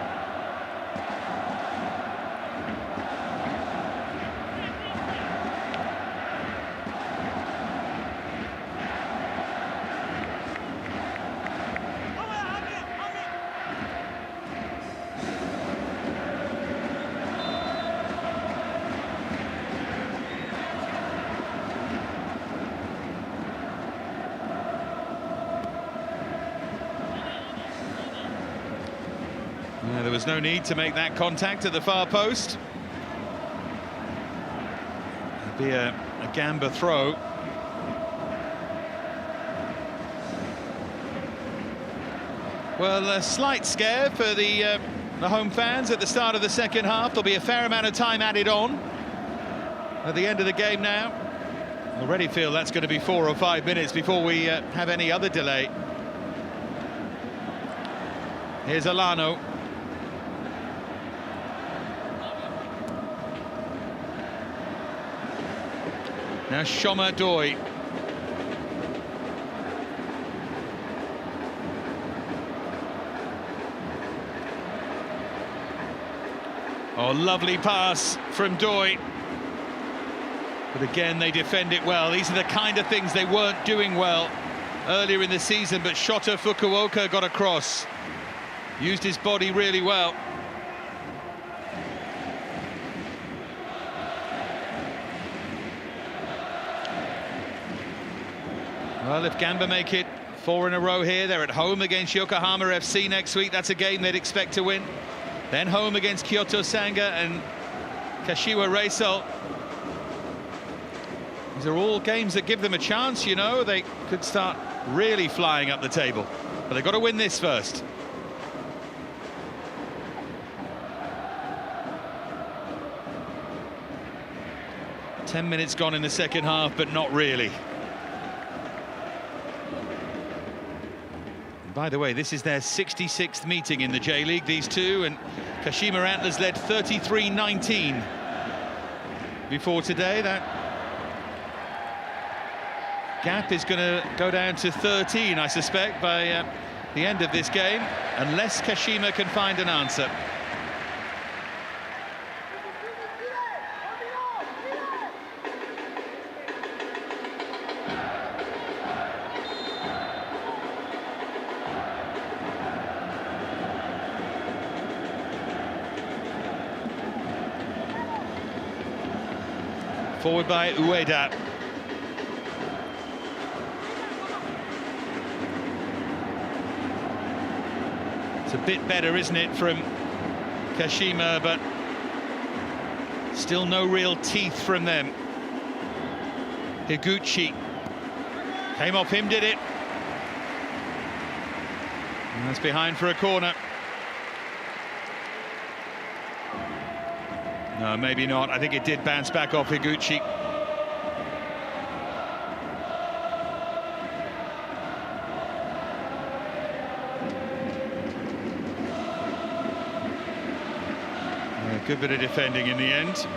Yeah, there was no need to make that contact at the far post. It'd be a Gamba throw. Well, a slight scare for the home fans at the start of the second half. There'll be a fair amount of time added on at the end of the game now. Already feel that's going to be 4 or 5 minutes before we have any other delay. Here's Alano. Now Shoma Doi. Oh, lovely pass from Doi. But again, they defend it well. These are the kind of things they weren't doing well earlier in the season, but Shota Fukuoka got across. Used his body really well. Well, if Gamba make it 4 in a row here, they're at home against Yokohama FC next week. That's a game they'd expect to win. Then home against Kyoto Sanga and Kashiwa Reysol. These are all games that give them a chance, you know. They could start really flying up the table. But they've got to win this first. Ten minutes gone in the second half, but not really. By the way, this is their 66th meeting in the J-League, these two, and Kashima Antlers led 33-19 before today. That gap is going to go down to 13, I suspect, by the end of this game, unless Kashima can find an answer. Forward by Ueda. It's a bit better, isn't it, from Kashima, but still no real teeth from them. Higuchi came off him, did it? And that's behind for a corner. No, maybe not. I think it did bounce back off Higuchi. Yeah, good bit of defending in the end.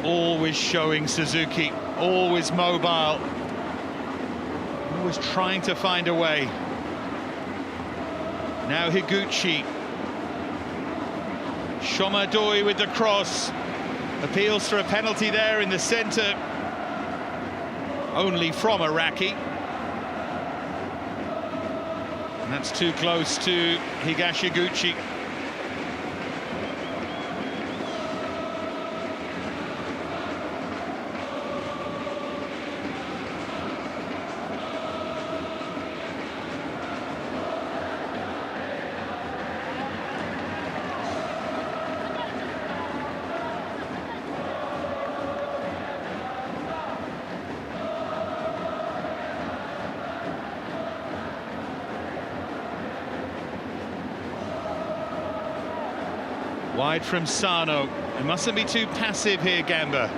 Always showing Suzuki, always mobile, always trying to find a way. Now Higuchi. Shoma Doi with the cross. Appeals for a penalty there in the centre. Only from Araki. And that's too close to Higashiguchi. Wide from Sano. They mustn't be too passive here, Gamba.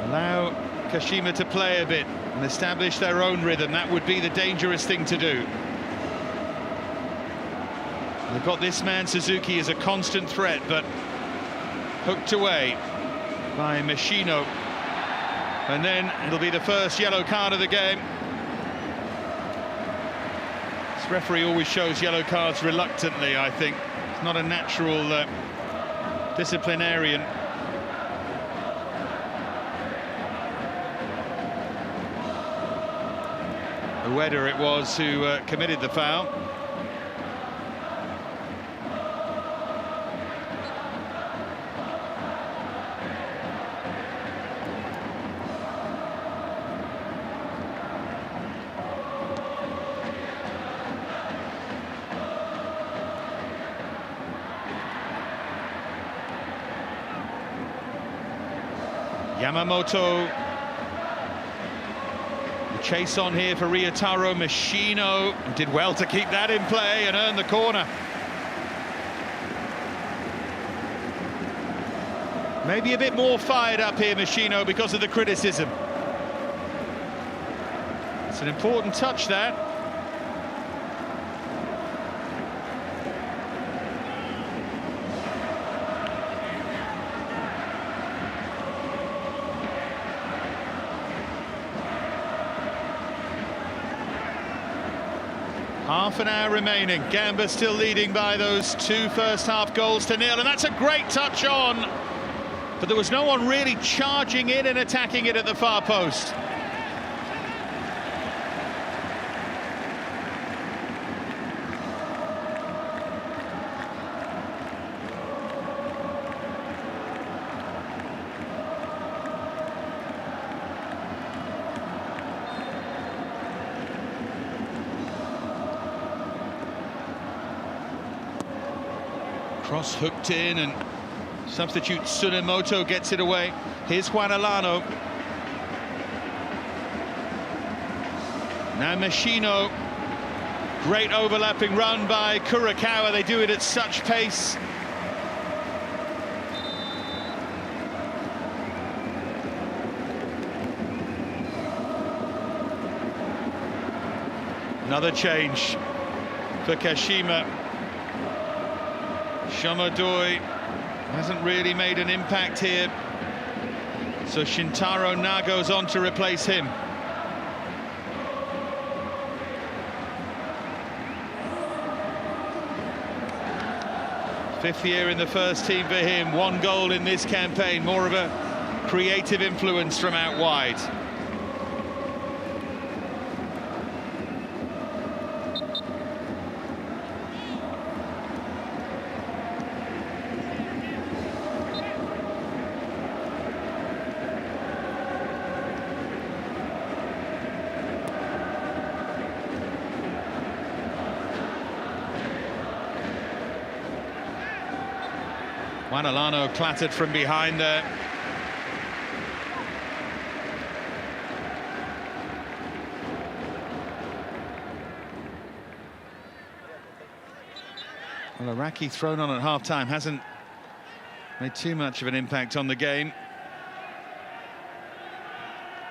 Allow Kashima to play a bit and establish their own rhythm. That would be the dangerous thing to do. They've got this man, Suzuki, as a constant threat, but hooked away by Machino. And then it'll be the first yellow card of the game. This referee always shows yellow cards reluctantly, I think. It's not a natural disciplinarian. Ueda it was who committed the foul. Yamamoto. The chase on here for Ryotaro. Machino did well to keep that in play and earn the corner. Maybe a bit more fired up here, Machino, because of the criticism. It's an important touch, that. Half an hour remaining. Gamba still leading by those 2 first-half goals to 0, and that's a great touch on. But there was no one really charging in and attacking it at the far post. Cross hooked in, and substitute Tsunemoto gets it away. Here's Juan Alano. Now Machino. Great overlapping run by Kurakawa. They do it at such pace. Another change for Kashima. Shomadoi hasn't really made an impact here, so Shintaro Nago's on to replace him. Fifth year in the first team for him, 1 goal in this campaign, more of a creative influence from out wide. Juan Alano clattered from behind there. Well, Araki thrown on at half-time hasn't made too much of an impact on the game.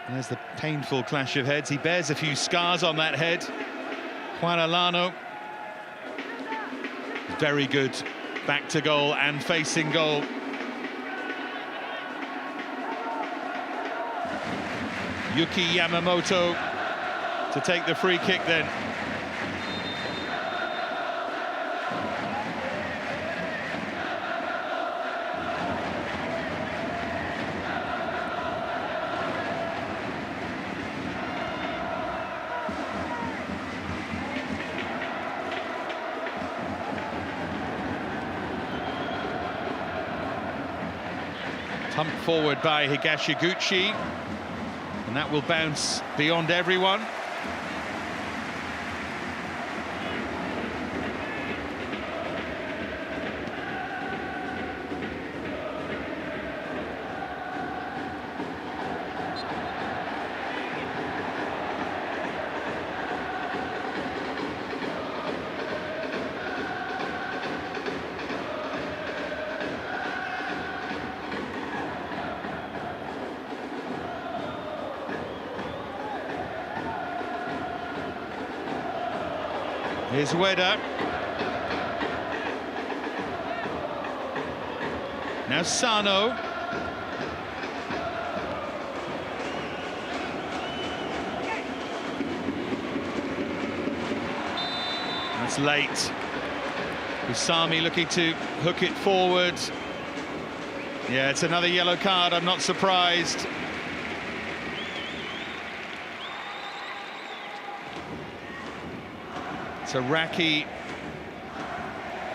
And there's the painful clash of heads. He bears a few scars on that head. Juan Alano. Very good. Back to goal and facing goal. Yuki Yamamoto to take the free kick then. Pumped forward by Higashiguchi, and that will bounce beyond everyone. Here's Ueda. Now Sano. It's late. Usami looking to hook it forward. Yeah, it's another yellow card, I'm not surprised. So Raki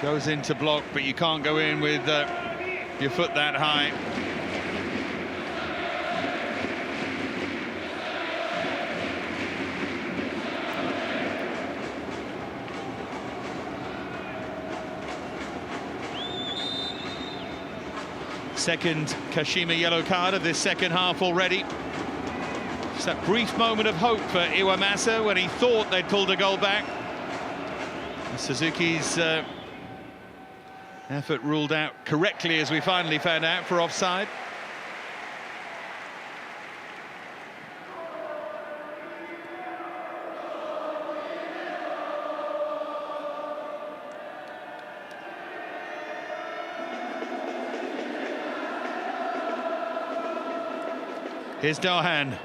goes into block, but you can't go in with your foot that high. Second Kashima yellow card of this second half already. Just that brief moment of hope for Iwamasa when he thought they'd pulled a goal back. Suzuki's effort ruled out correctly, as we finally found out, for offside. Here's Dohan.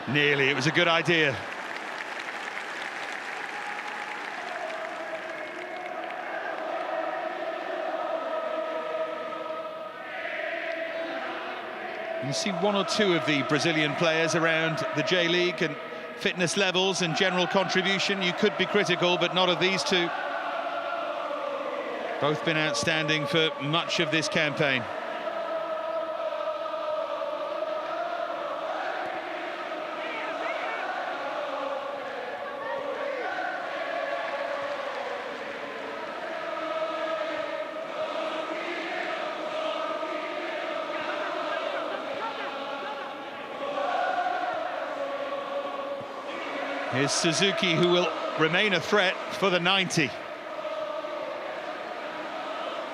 Nearly, it was a good idea. You see one or two of the Brazilian players around the J-League, and fitness levels and general contribution, you could be critical, but not of these two. Both been outstanding for much of this campaign. Here's Suzuki, who will remain a threat for the 90.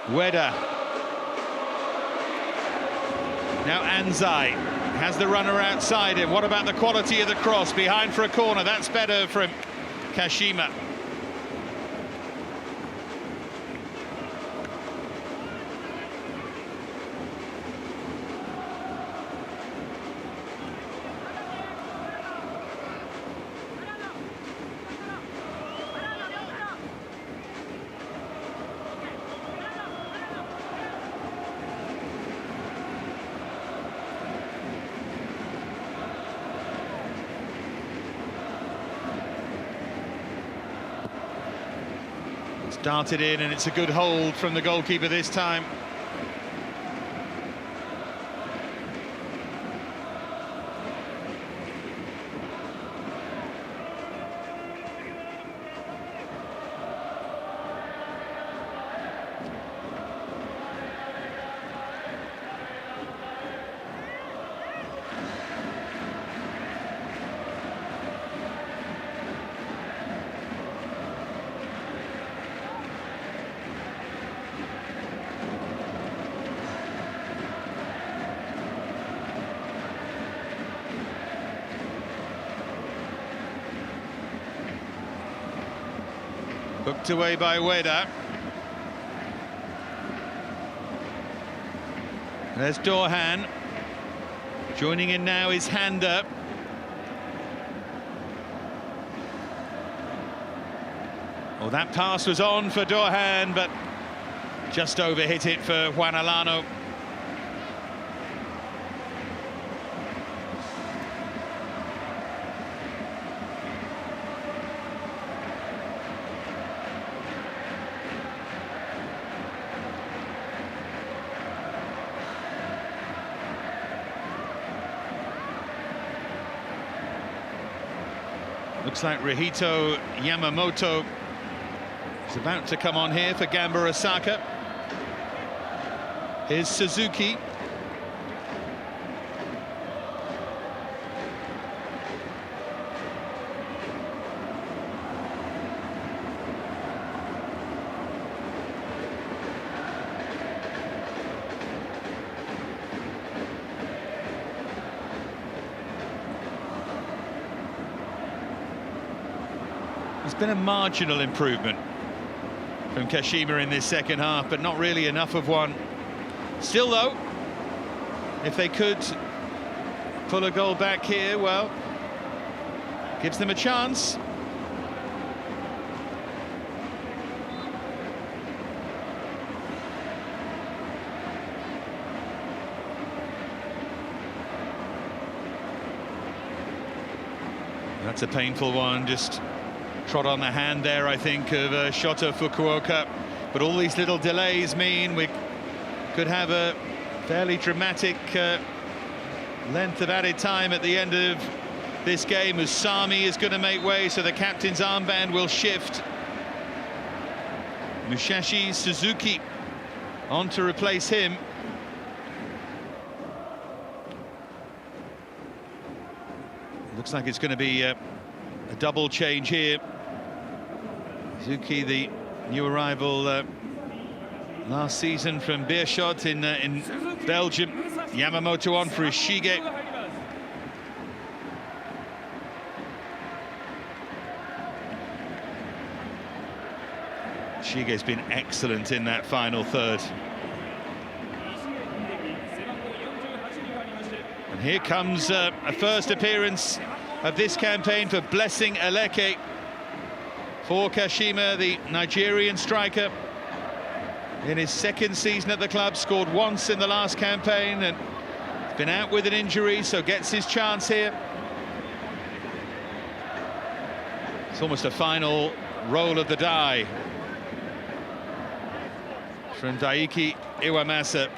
Ueda. Now Anzai has the runner outside him. What about the quality of the cross? Behind for a corner. That's better from Kashima. Darted in, and it's a good hold from the goalkeeper this time. Hooked away by Ueda. There's Dohan. Joining in now is Handa. Oh, that pass was on for Dohan, but just overhit it for Juan Alano. Looks like Rihito Yamamoto is about to come on here for Gamba Osaka. Here's Suzuki. There's been a marginal improvement from Kashima in this second half, but not really enough of one. Still though, if they could pull a goal back here, well, gives them a chance. That's a painful one, just trod on the hand there, I think, of Shota Fukuoka. But all these little delays mean we could have a fairly dramatic length of added time at the end of this game, as Sami is going to make way, so the captain's armband will shift. Musashi Suzuki on to replace him. Looks like it's going to be a double change here. Suzuki, the new arrival last season from Beerschot in Belgium. Yamamoto on for Ishige. Ishige's been excellent in that final third. And here comes a first appearance of this campaign for Blessing Eleke. For Kashima, the Nigerian striker, in his second season at the club, scored once in the last campaign and been out with an injury, so gets his chance here. It's almost a final roll of the die from Daiki Iwamasa.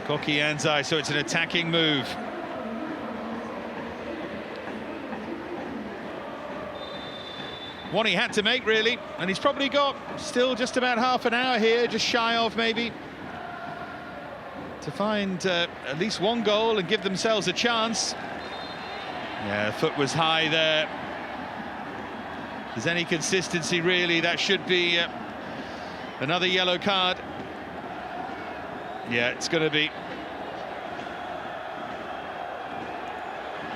Koki Anzai, so it's an attacking move. One he had to make, really, and he's probably got still just about half an hour here, just shy of maybe, to find at least one goal and give themselves a chance. Yeah, foot was high there. If there's any consistency, really, that should be another yellow card. Yeah, it's going to be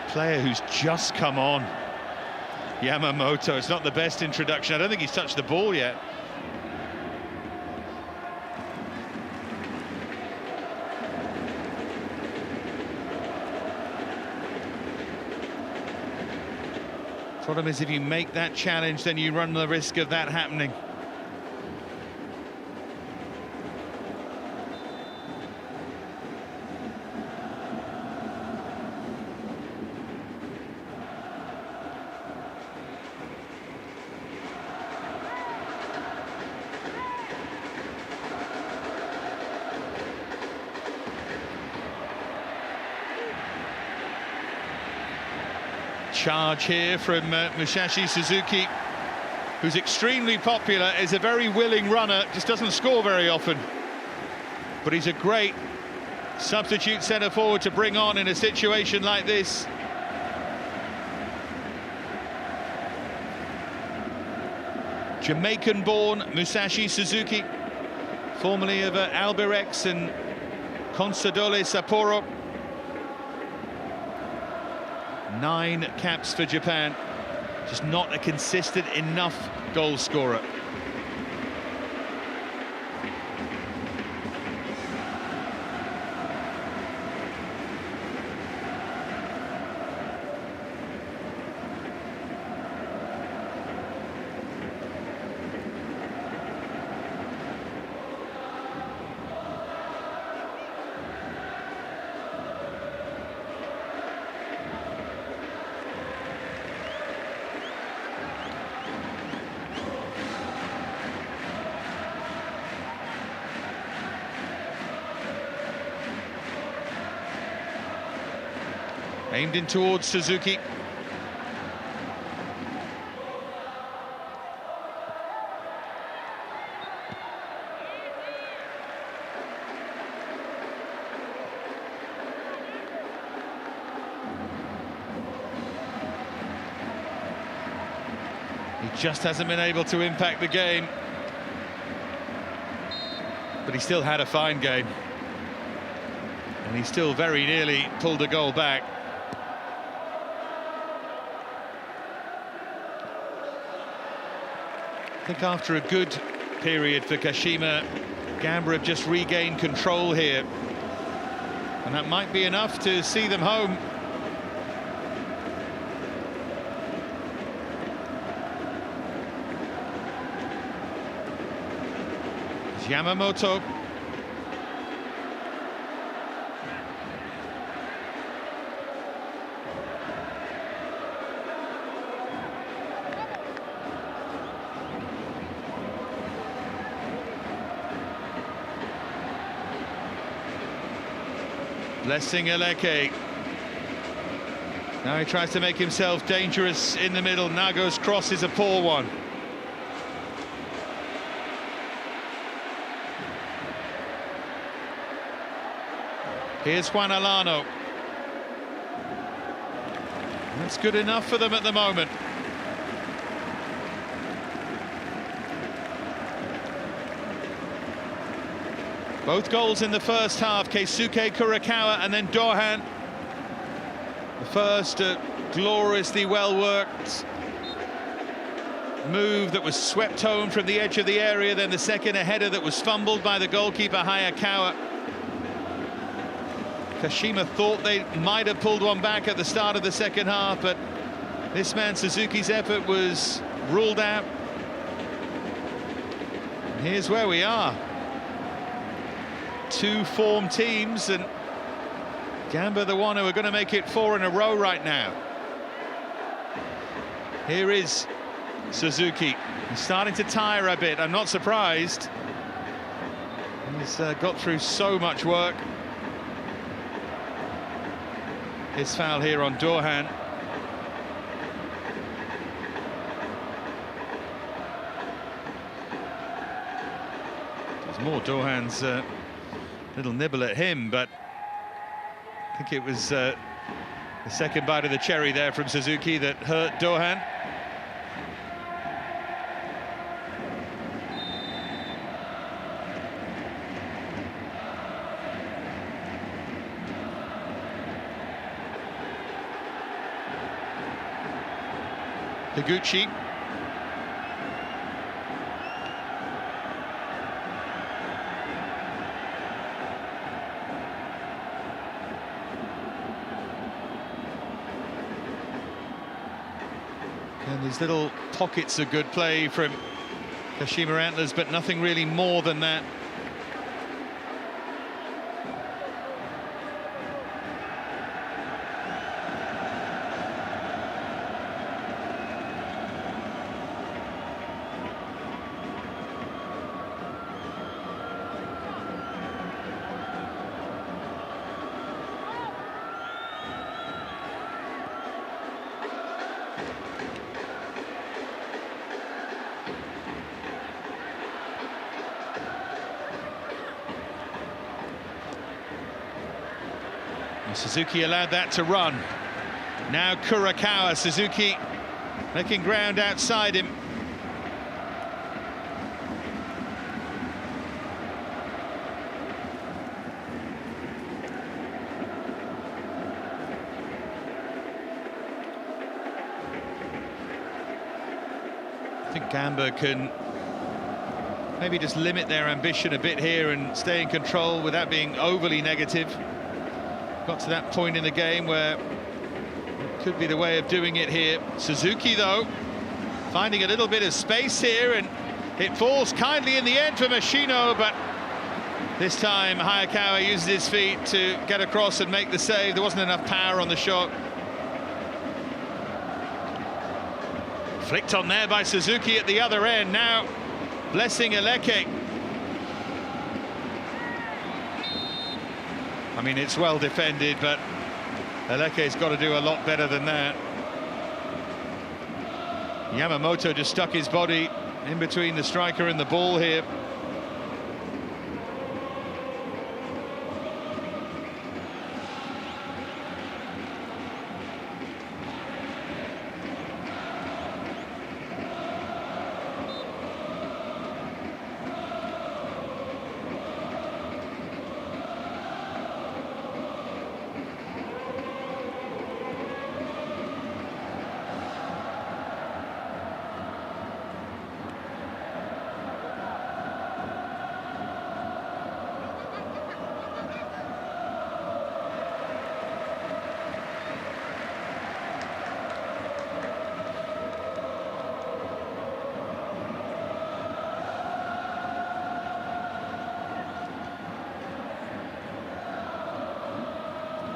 player who's just come on. Yamamoto, it's not the best introduction. I don't think he's touched the ball yet. Problem is, if you make that challenge, then you run the risk of that happening. Charge here from Musashi Suzuki, who's extremely popular, is a very willing runner, just doesn't score very often. But he's a great substitute centre forward to bring on in a situation like this. Jamaican-born Musashi Suzuki, formerly of Albirex and Consadole Sapporo. 9 caps for Japan, just not a consistent enough goal scorer. Aimed in towards Suzuki. He just hasn't been able to impact the game. But he still had a fine game. And he still very nearly pulled a goal back. I think after a good period for Kashima, Gamba have just regained control here. And that might be enough to see them home. It's Yamamoto. Blessing Aleke. Now he tries to make himself dangerous in the middle. Nago's cross is a poor one. Here's Juan Alano. That's good enough for them at the moment. Both goals in the first half, Keisuke Kurakawa and then Dohan. The first gloriously well-worked move that was swept home from the edge of the area, then the second a header that was fumbled by the goalkeeper Hayakawa. Kashima thought they might have pulled one back at the start of the second half, but this man Suzuki's effort was ruled out. And here's where we are. Two form teams, and Gamba the one who are going to make it 4 in a row right now. Here is Suzuki. He's starting to tire a bit. I'm not surprised. He's got through so much work. His foul here on Dohan. There's more. Dohan's little nibble at him, but I think it was the second bite of the cherry there from Suzuki that hurt Dohan. Higuchi. And these little pockets of good play from Kashima Antlers, but nothing really more than that. Suzuki allowed that to run. Now Kurakawa. Suzuki making ground outside him. I think Gamba can maybe just limit their ambition a bit here and stay in control without being overly negative. Got to that point in the game where it could be the way of doing it here. Suzuki, though, finding a little bit of space here, and it falls kindly in the end for Machino, but this time Hayakawa uses his feet to get across and make the save. There wasn't enough power on the shot. Flicked on there by Suzuki at the other end. Now Blessing Aleke. I mean, it's well defended, but Aleke's got to do a lot better than that. Yamamoto just stuck his body in between the striker and the ball here.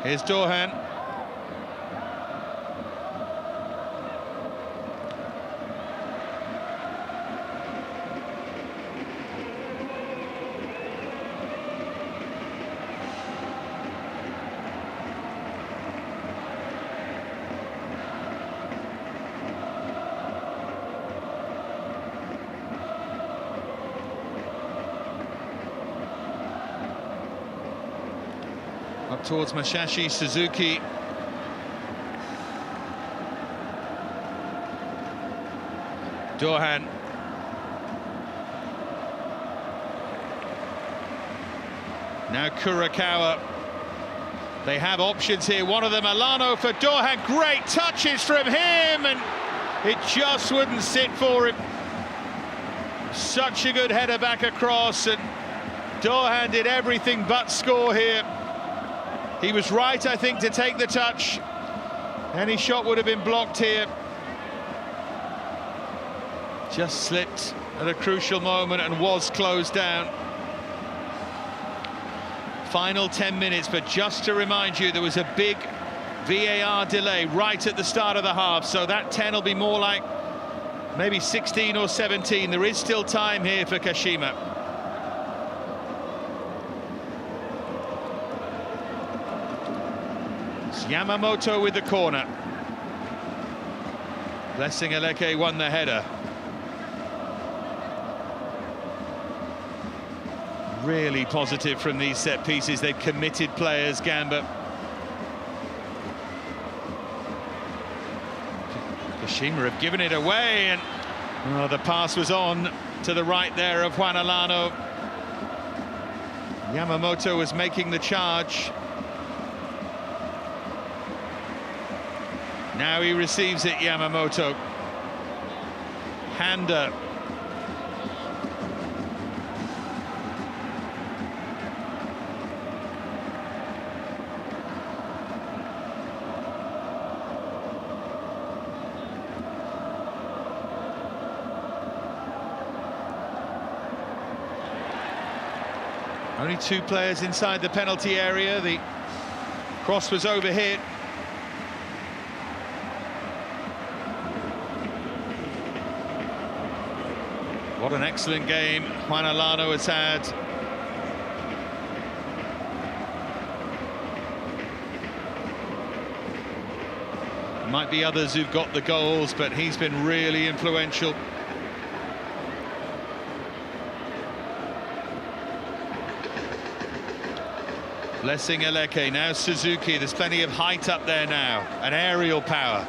Here's Dohan. towards Masashi Suzuki. Dohan. Now Kurakawa. They have options here. One of them, Alano for Dohan. Great touches from him, and it just wouldn't sit for him. Such a good header back across, and Dohan did everything but score here. He was right, I think, to take the touch. Any shot would have been blocked here. Just slipped at a crucial moment and was closed down. Final 10 minutes, but just to remind you, there was a big VAR delay right at the start of the half, so that 10 will be more like maybe 16 or 17. There is still time here for Kashima. It's Yamamoto with the corner. Blessing Aleke won the header. Really positive from these set pieces. They've committed players, Gamba. Kashima have given it away, and the pass was on to the right there of Juan Alano. Yamamoto was making the charge. Now he receives it, Yamamoto. Hander. Only two players inside the penalty area. The cross was overhit. What an excellent game Juan Alano has had. Might be others who've got the goals, but he's been really influential. Blessing Aleke, now Suzuki. There's plenty of height up there now, and aerial power.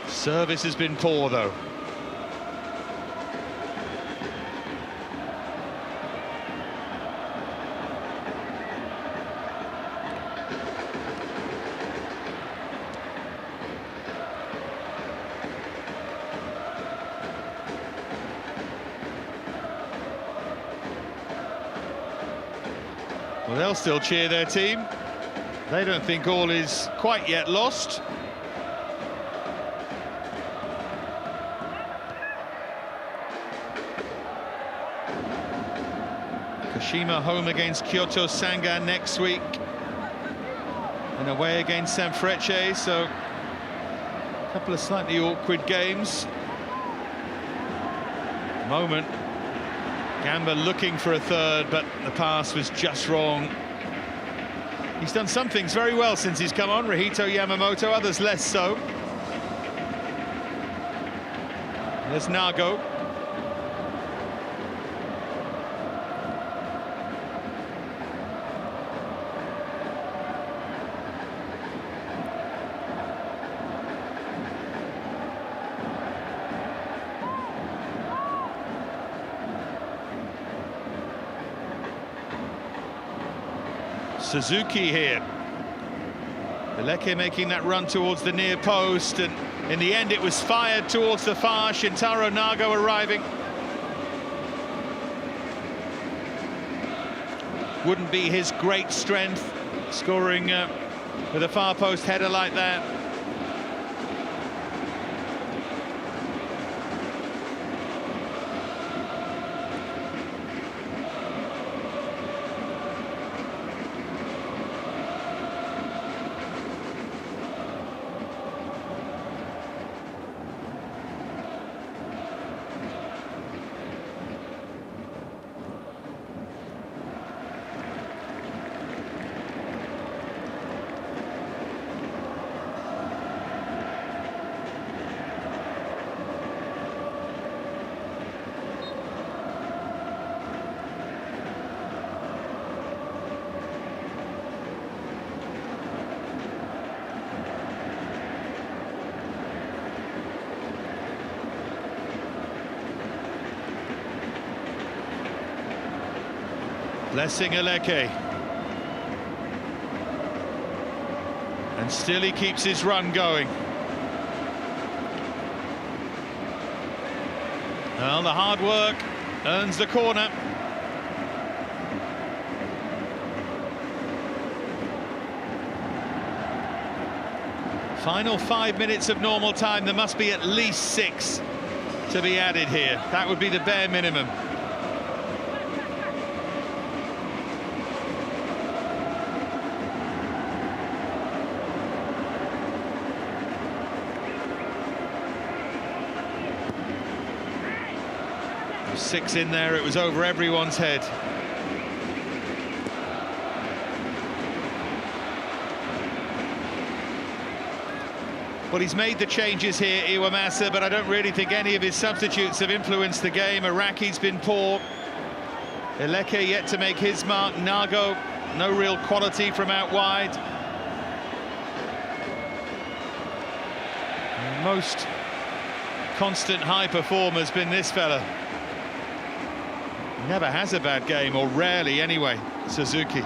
Service has been poor, though. Well, they'll still cheer their team. They don't think all is quite yet lost. Kashima home against Kyoto Sanga next week, and away against Sanfrecce, so a couple of slightly awkward games. Moment, Gamba looking for a third, but the pass was just wrong. He's done some things very well since he's come on, Rahito Yamamoto, others less so. There's Nago. Suzuki here. Aleke making that run towards the near post, and in the end it was fired towards the far. Shintaro Nago arriving. Wouldn't be his great strength, scoring with a far post header like that. Blessing Aleke. And still he keeps his run going. Well, the hard work earns the corner. Final 5 minutes of normal time. There must be at least 6 to be added here. That would be the bare minimum. With 6 in there, it was over everyone's head. Well, he's made the changes here, Iwamasa, but I don't really think any of his substitutes have influenced the game. Araki's been poor. Aleke yet to make his mark. Nago, no real quality from out wide. Most constant high performer has been this fella. Never has a bad game, or rarely anyway, Suzuki.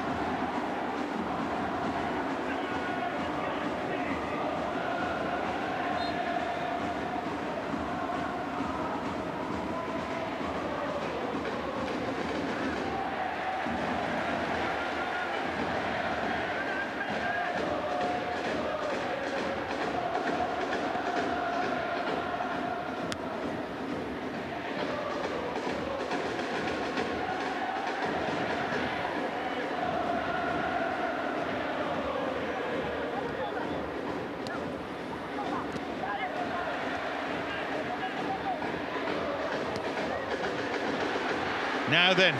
Now then,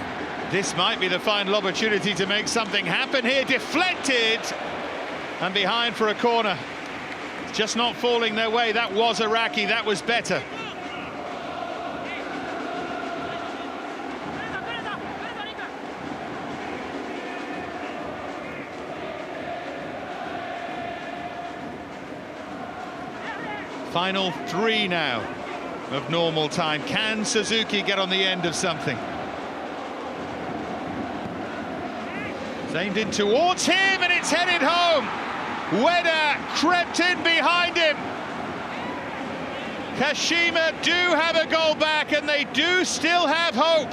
this might be the final opportunity to make something happen here. Deflected and behind for a corner. It's just not falling their way. That was Araki, that was better. Final 3 now of normal time. Can Suzuki get on the end of something? It's aimed in towards him, and it's headed home. Ueda crept in behind him. Kashima do have a goal back, and they do still have hope.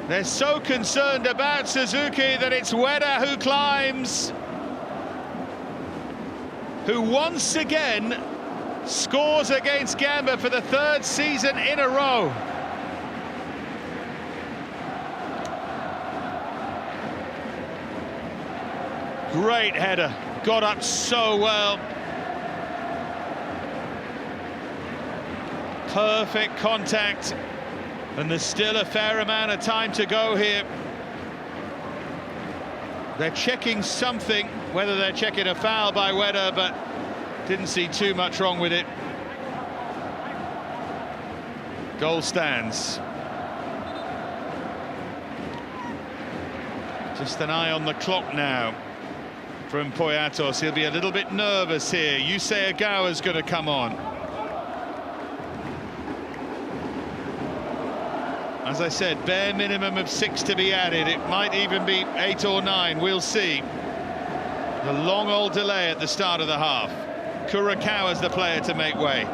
They're so concerned about Suzuki that it's Ueda who climbs, who once again scores against Gamba for the 3rd season in a row. Great header, got up so well. Perfect contact, and there's still a fair amount of time to go here. They're checking something, whether they're checking a foul by Ueda, but didn't see too much wrong with it. Goal stands. Just an eye on the clock now from Poyatos. He'll be a little bit nervous here. Yusei Agawa's going to come on. As I said, bare minimum of 6 to be added. It might even be 8 or 9, we'll see. The long old delay at the start of the half. Kurakawa's the player to make way.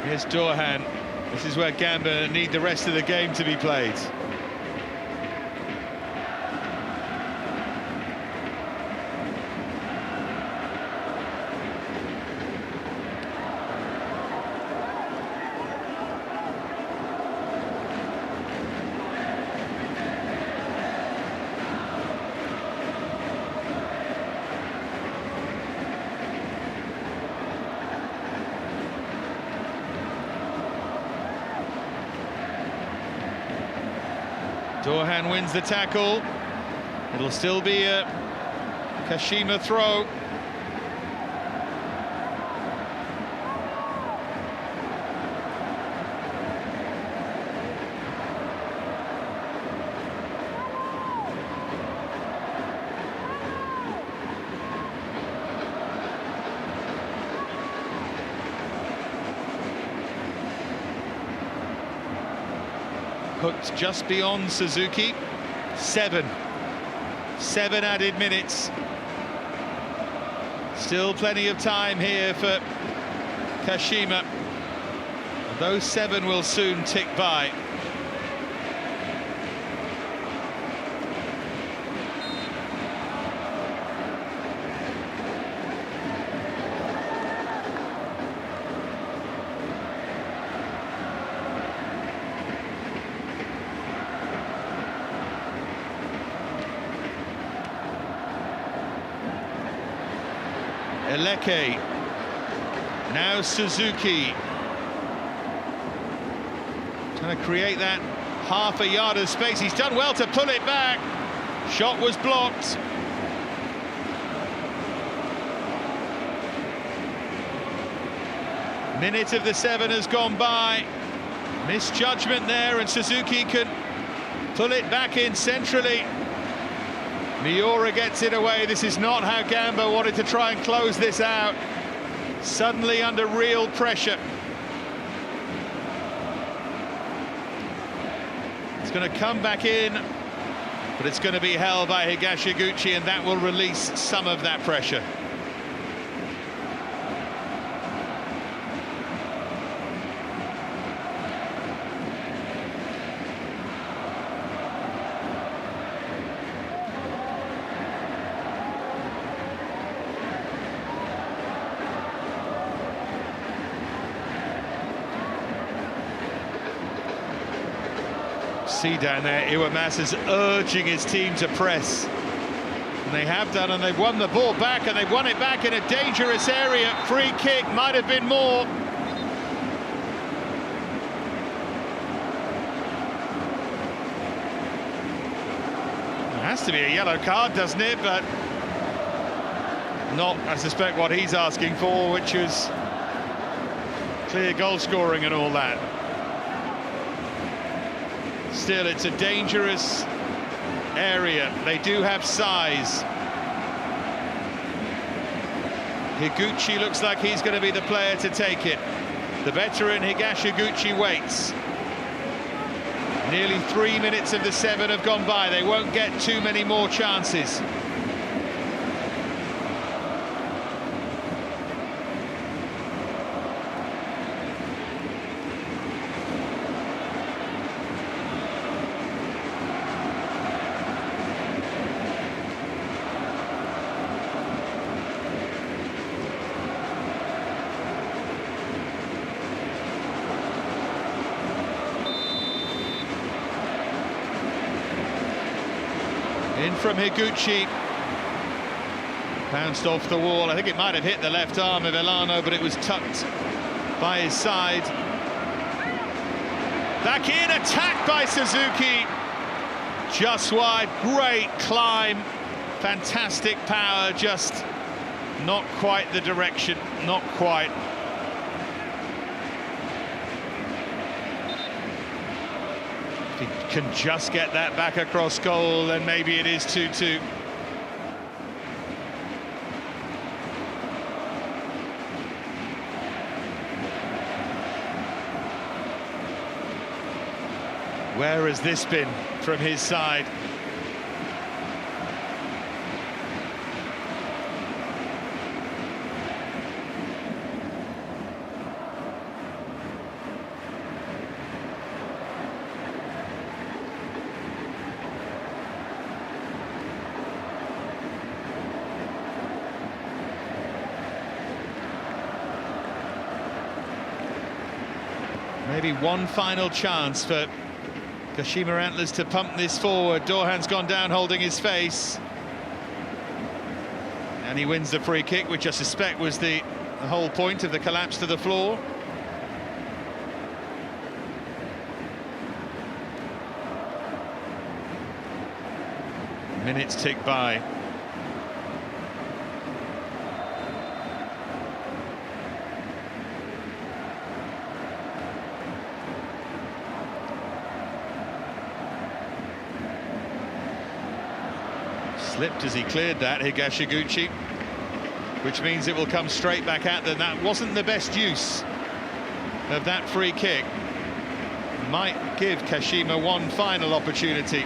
Here's Dorhan. This is where Gamba need the rest of the game to be played. Dorhan wins the tackle. It'll still be a Kashima throw. hooked just beyond Suzuki. 7 added minutes. Still plenty of time here for Kashima. Those 7 will soon tick by. Eleke, now Suzuki, trying to create that half a yard of space. He's done well to pull it back. Shot was blocked. Minute of the 7 has gone by. Misjudgment there, and Suzuki can pull it back in centrally. Miura gets it away. This is not how Gamba wanted to try and close this out. Suddenly under real pressure. It's going to come back in, but it's going to be held by Higashiguchi, and that will release some of that pressure. See down there, Iwamatsu's urging his team to press. And they have done, and they've won the ball back, and they've won it back in a dangerous area. Free kick, might have been more. It has to be a yellow card, doesn't it? But not, I suspect, what he's asking for, which is clear goal scoring and all that. Still, it's a dangerous area. They do have size. Higuchi looks like he's going to be the player to take it. The veteran Higashiguchi waits. Nearly 3 minutes of the 7 have gone by. They won't get too many more chances. In from Higuchi, bounced off the wall. I think it might have hit the left arm of Elano, but it was tucked by his side. Back in, attacked by Suzuki. Just wide, great climb, fantastic power, just not quite the direction, not quite. If he can just get that back across goal, then maybe it is 2-2. Where has this been from his side? Maybe one final chance for Kashima Antlers to pump this forward. Dorhan's gone down holding his face. And he wins the free kick, which I suspect was the whole point of the collapse to the floor. Minutes tick by. Slipped as he cleared that, Higashiguchi, which means it will come straight back at them. That wasn't the best use of that free kick. might give Kashima one final opportunity.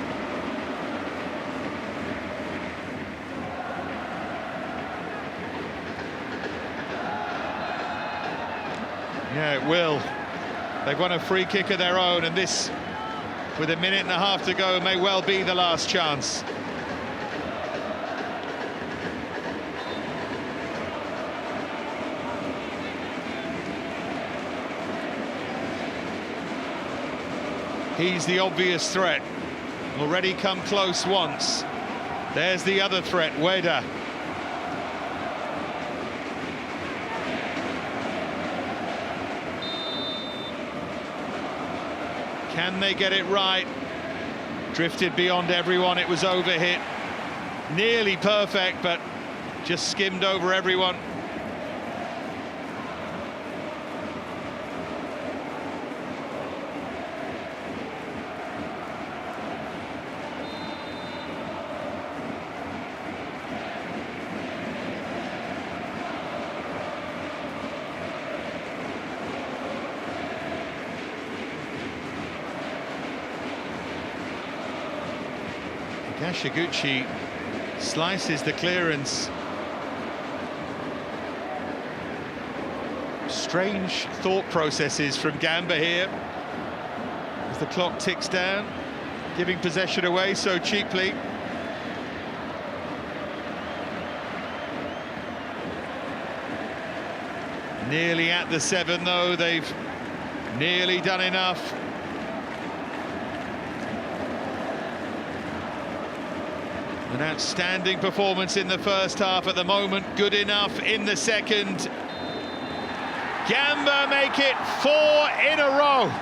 Yeah, it will. They've won a free kick of their own, and this, with a minute and a half to go, may well be the last chance. He's the obvious threat. Already come close once. There's the other threat, Ueda. Can they get it right? Drifted beyond everyone, it was overhit. Nearly perfect, but just skimmed over everyone. Kashiguchi slices the clearance. Strange thought processes from Gamba here as the clock ticks down, giving possession away so cheaply. Nearly at the 7 though, they've nearly done enough. An outstanding performance in the first half at the moment, good enough in the second. Gamba make it 4 in a row.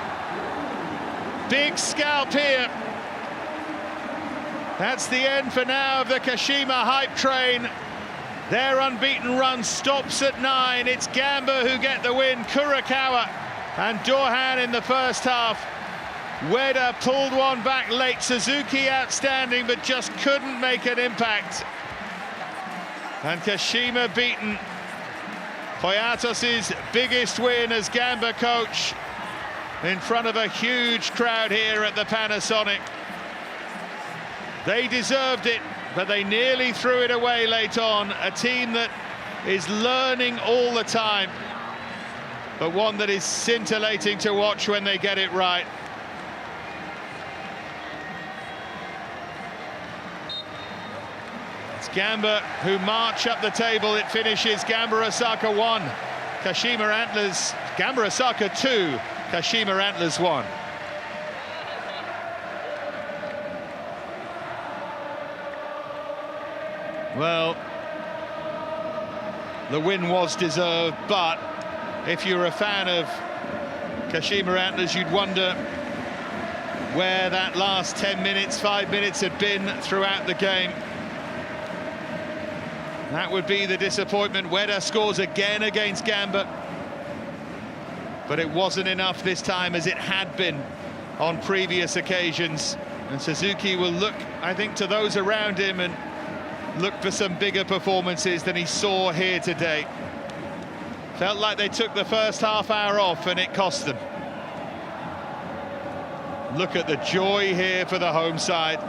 Big scalp here. That's the end for now of the Kashima hype train. Their unbeaten run stops at 9. It's Gamba who get the win. Kurakawa and Dorhan in the first half. Ueda pulled one back late. Suzuki outstanding, but just couldn't make an impact. And Kashima beaten. Koyatos's biggest win as Gamba coach in front of a huge crowd here at the Panasonic. They deserved it, but they nearly threw it away late on. A team that is learning all the time, but one that is scintillating to watch when they get it right. Gamba who march up the table. It finishes Gamba Osaka 1, Kashima Antlers, Gamba Osaka 2, Kashima Antlers 1. Well, the win was deserved, but if you're a fan of Kashima Antlers, you'd wonder where that last 10 minutes, 5 minutes had been throughout the game. That would be the disappointment. Ueda scores again against Gamba, but it wasn't enough this time as it had been on previous occasions. And Suzuki will look, I think, to those around him and look for some bigger performances than he saw here today. Felt like they took the first half hour off and it cost them. Look at the joy here for the home side.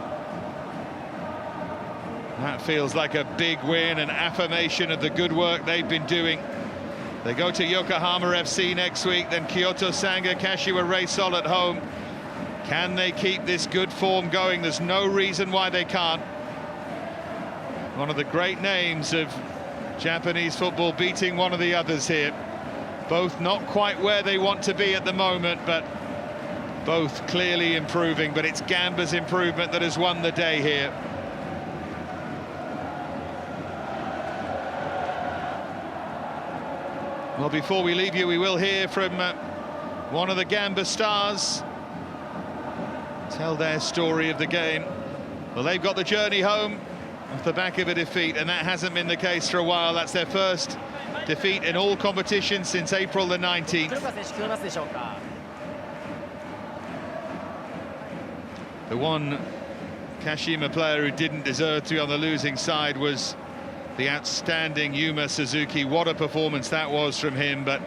That feels like a big win, an affirmation of the good work they've been doing. They go to Yokohama FC next week, then Kyoto Sanga, Kashiwa Reysol at home. Can they keep this good form going? There's no reason why they can't. One of the great names of Japanese football beating one of the others here. Both not quite where they want to be at the moment, but both clearly improving. But it's Gamba's improvement that has won the day here. Well, before we leave you, we will hear from one of the Gamba stars. Tell their story of the game. Well, they've got the journey home off the back of a defeat, and that hasn't been the case for a while. That's their first defeat in all competitions since April the 19th. The one Kashima player who didn't deserve to be on the losing side was the outstanding Yuma Suzuki. What a performance that was from him, but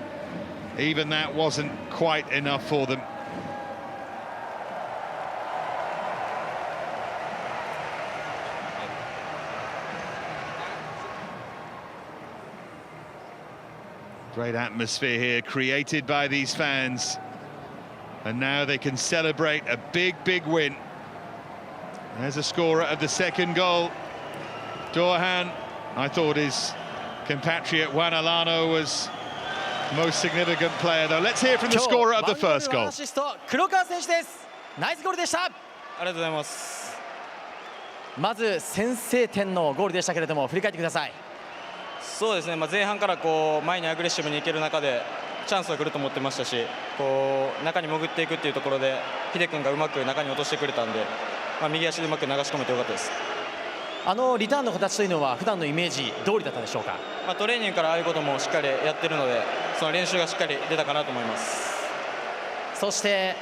even that wasn't quite enough for them. Great atmosphere here created by these fans, and now they can celebrate a big win. There's a scorer of the second goal. Dorhan, I thought his compatriot Juan Alano was the most significant player, though. Let's hear from the scorer of the first goal. 黒川選手です。ナイスゴールでした。ありがとうございます。まず先制点のゴールでしたけれども、振り返ってください。そうですね、前半から前にアグレッシブにいける中でチャンスが来ると思ってましたし、中に潜っていくっていうところでヒデ君がうまく中に落としてくれたんで、右足でうまく流し込めてよかったです。リターンの形というのは普段のイメージ通りだったでしょうか。トレーニングからああいうこともしっかりやってるので、その練習がしっかり出たかなと思います。そして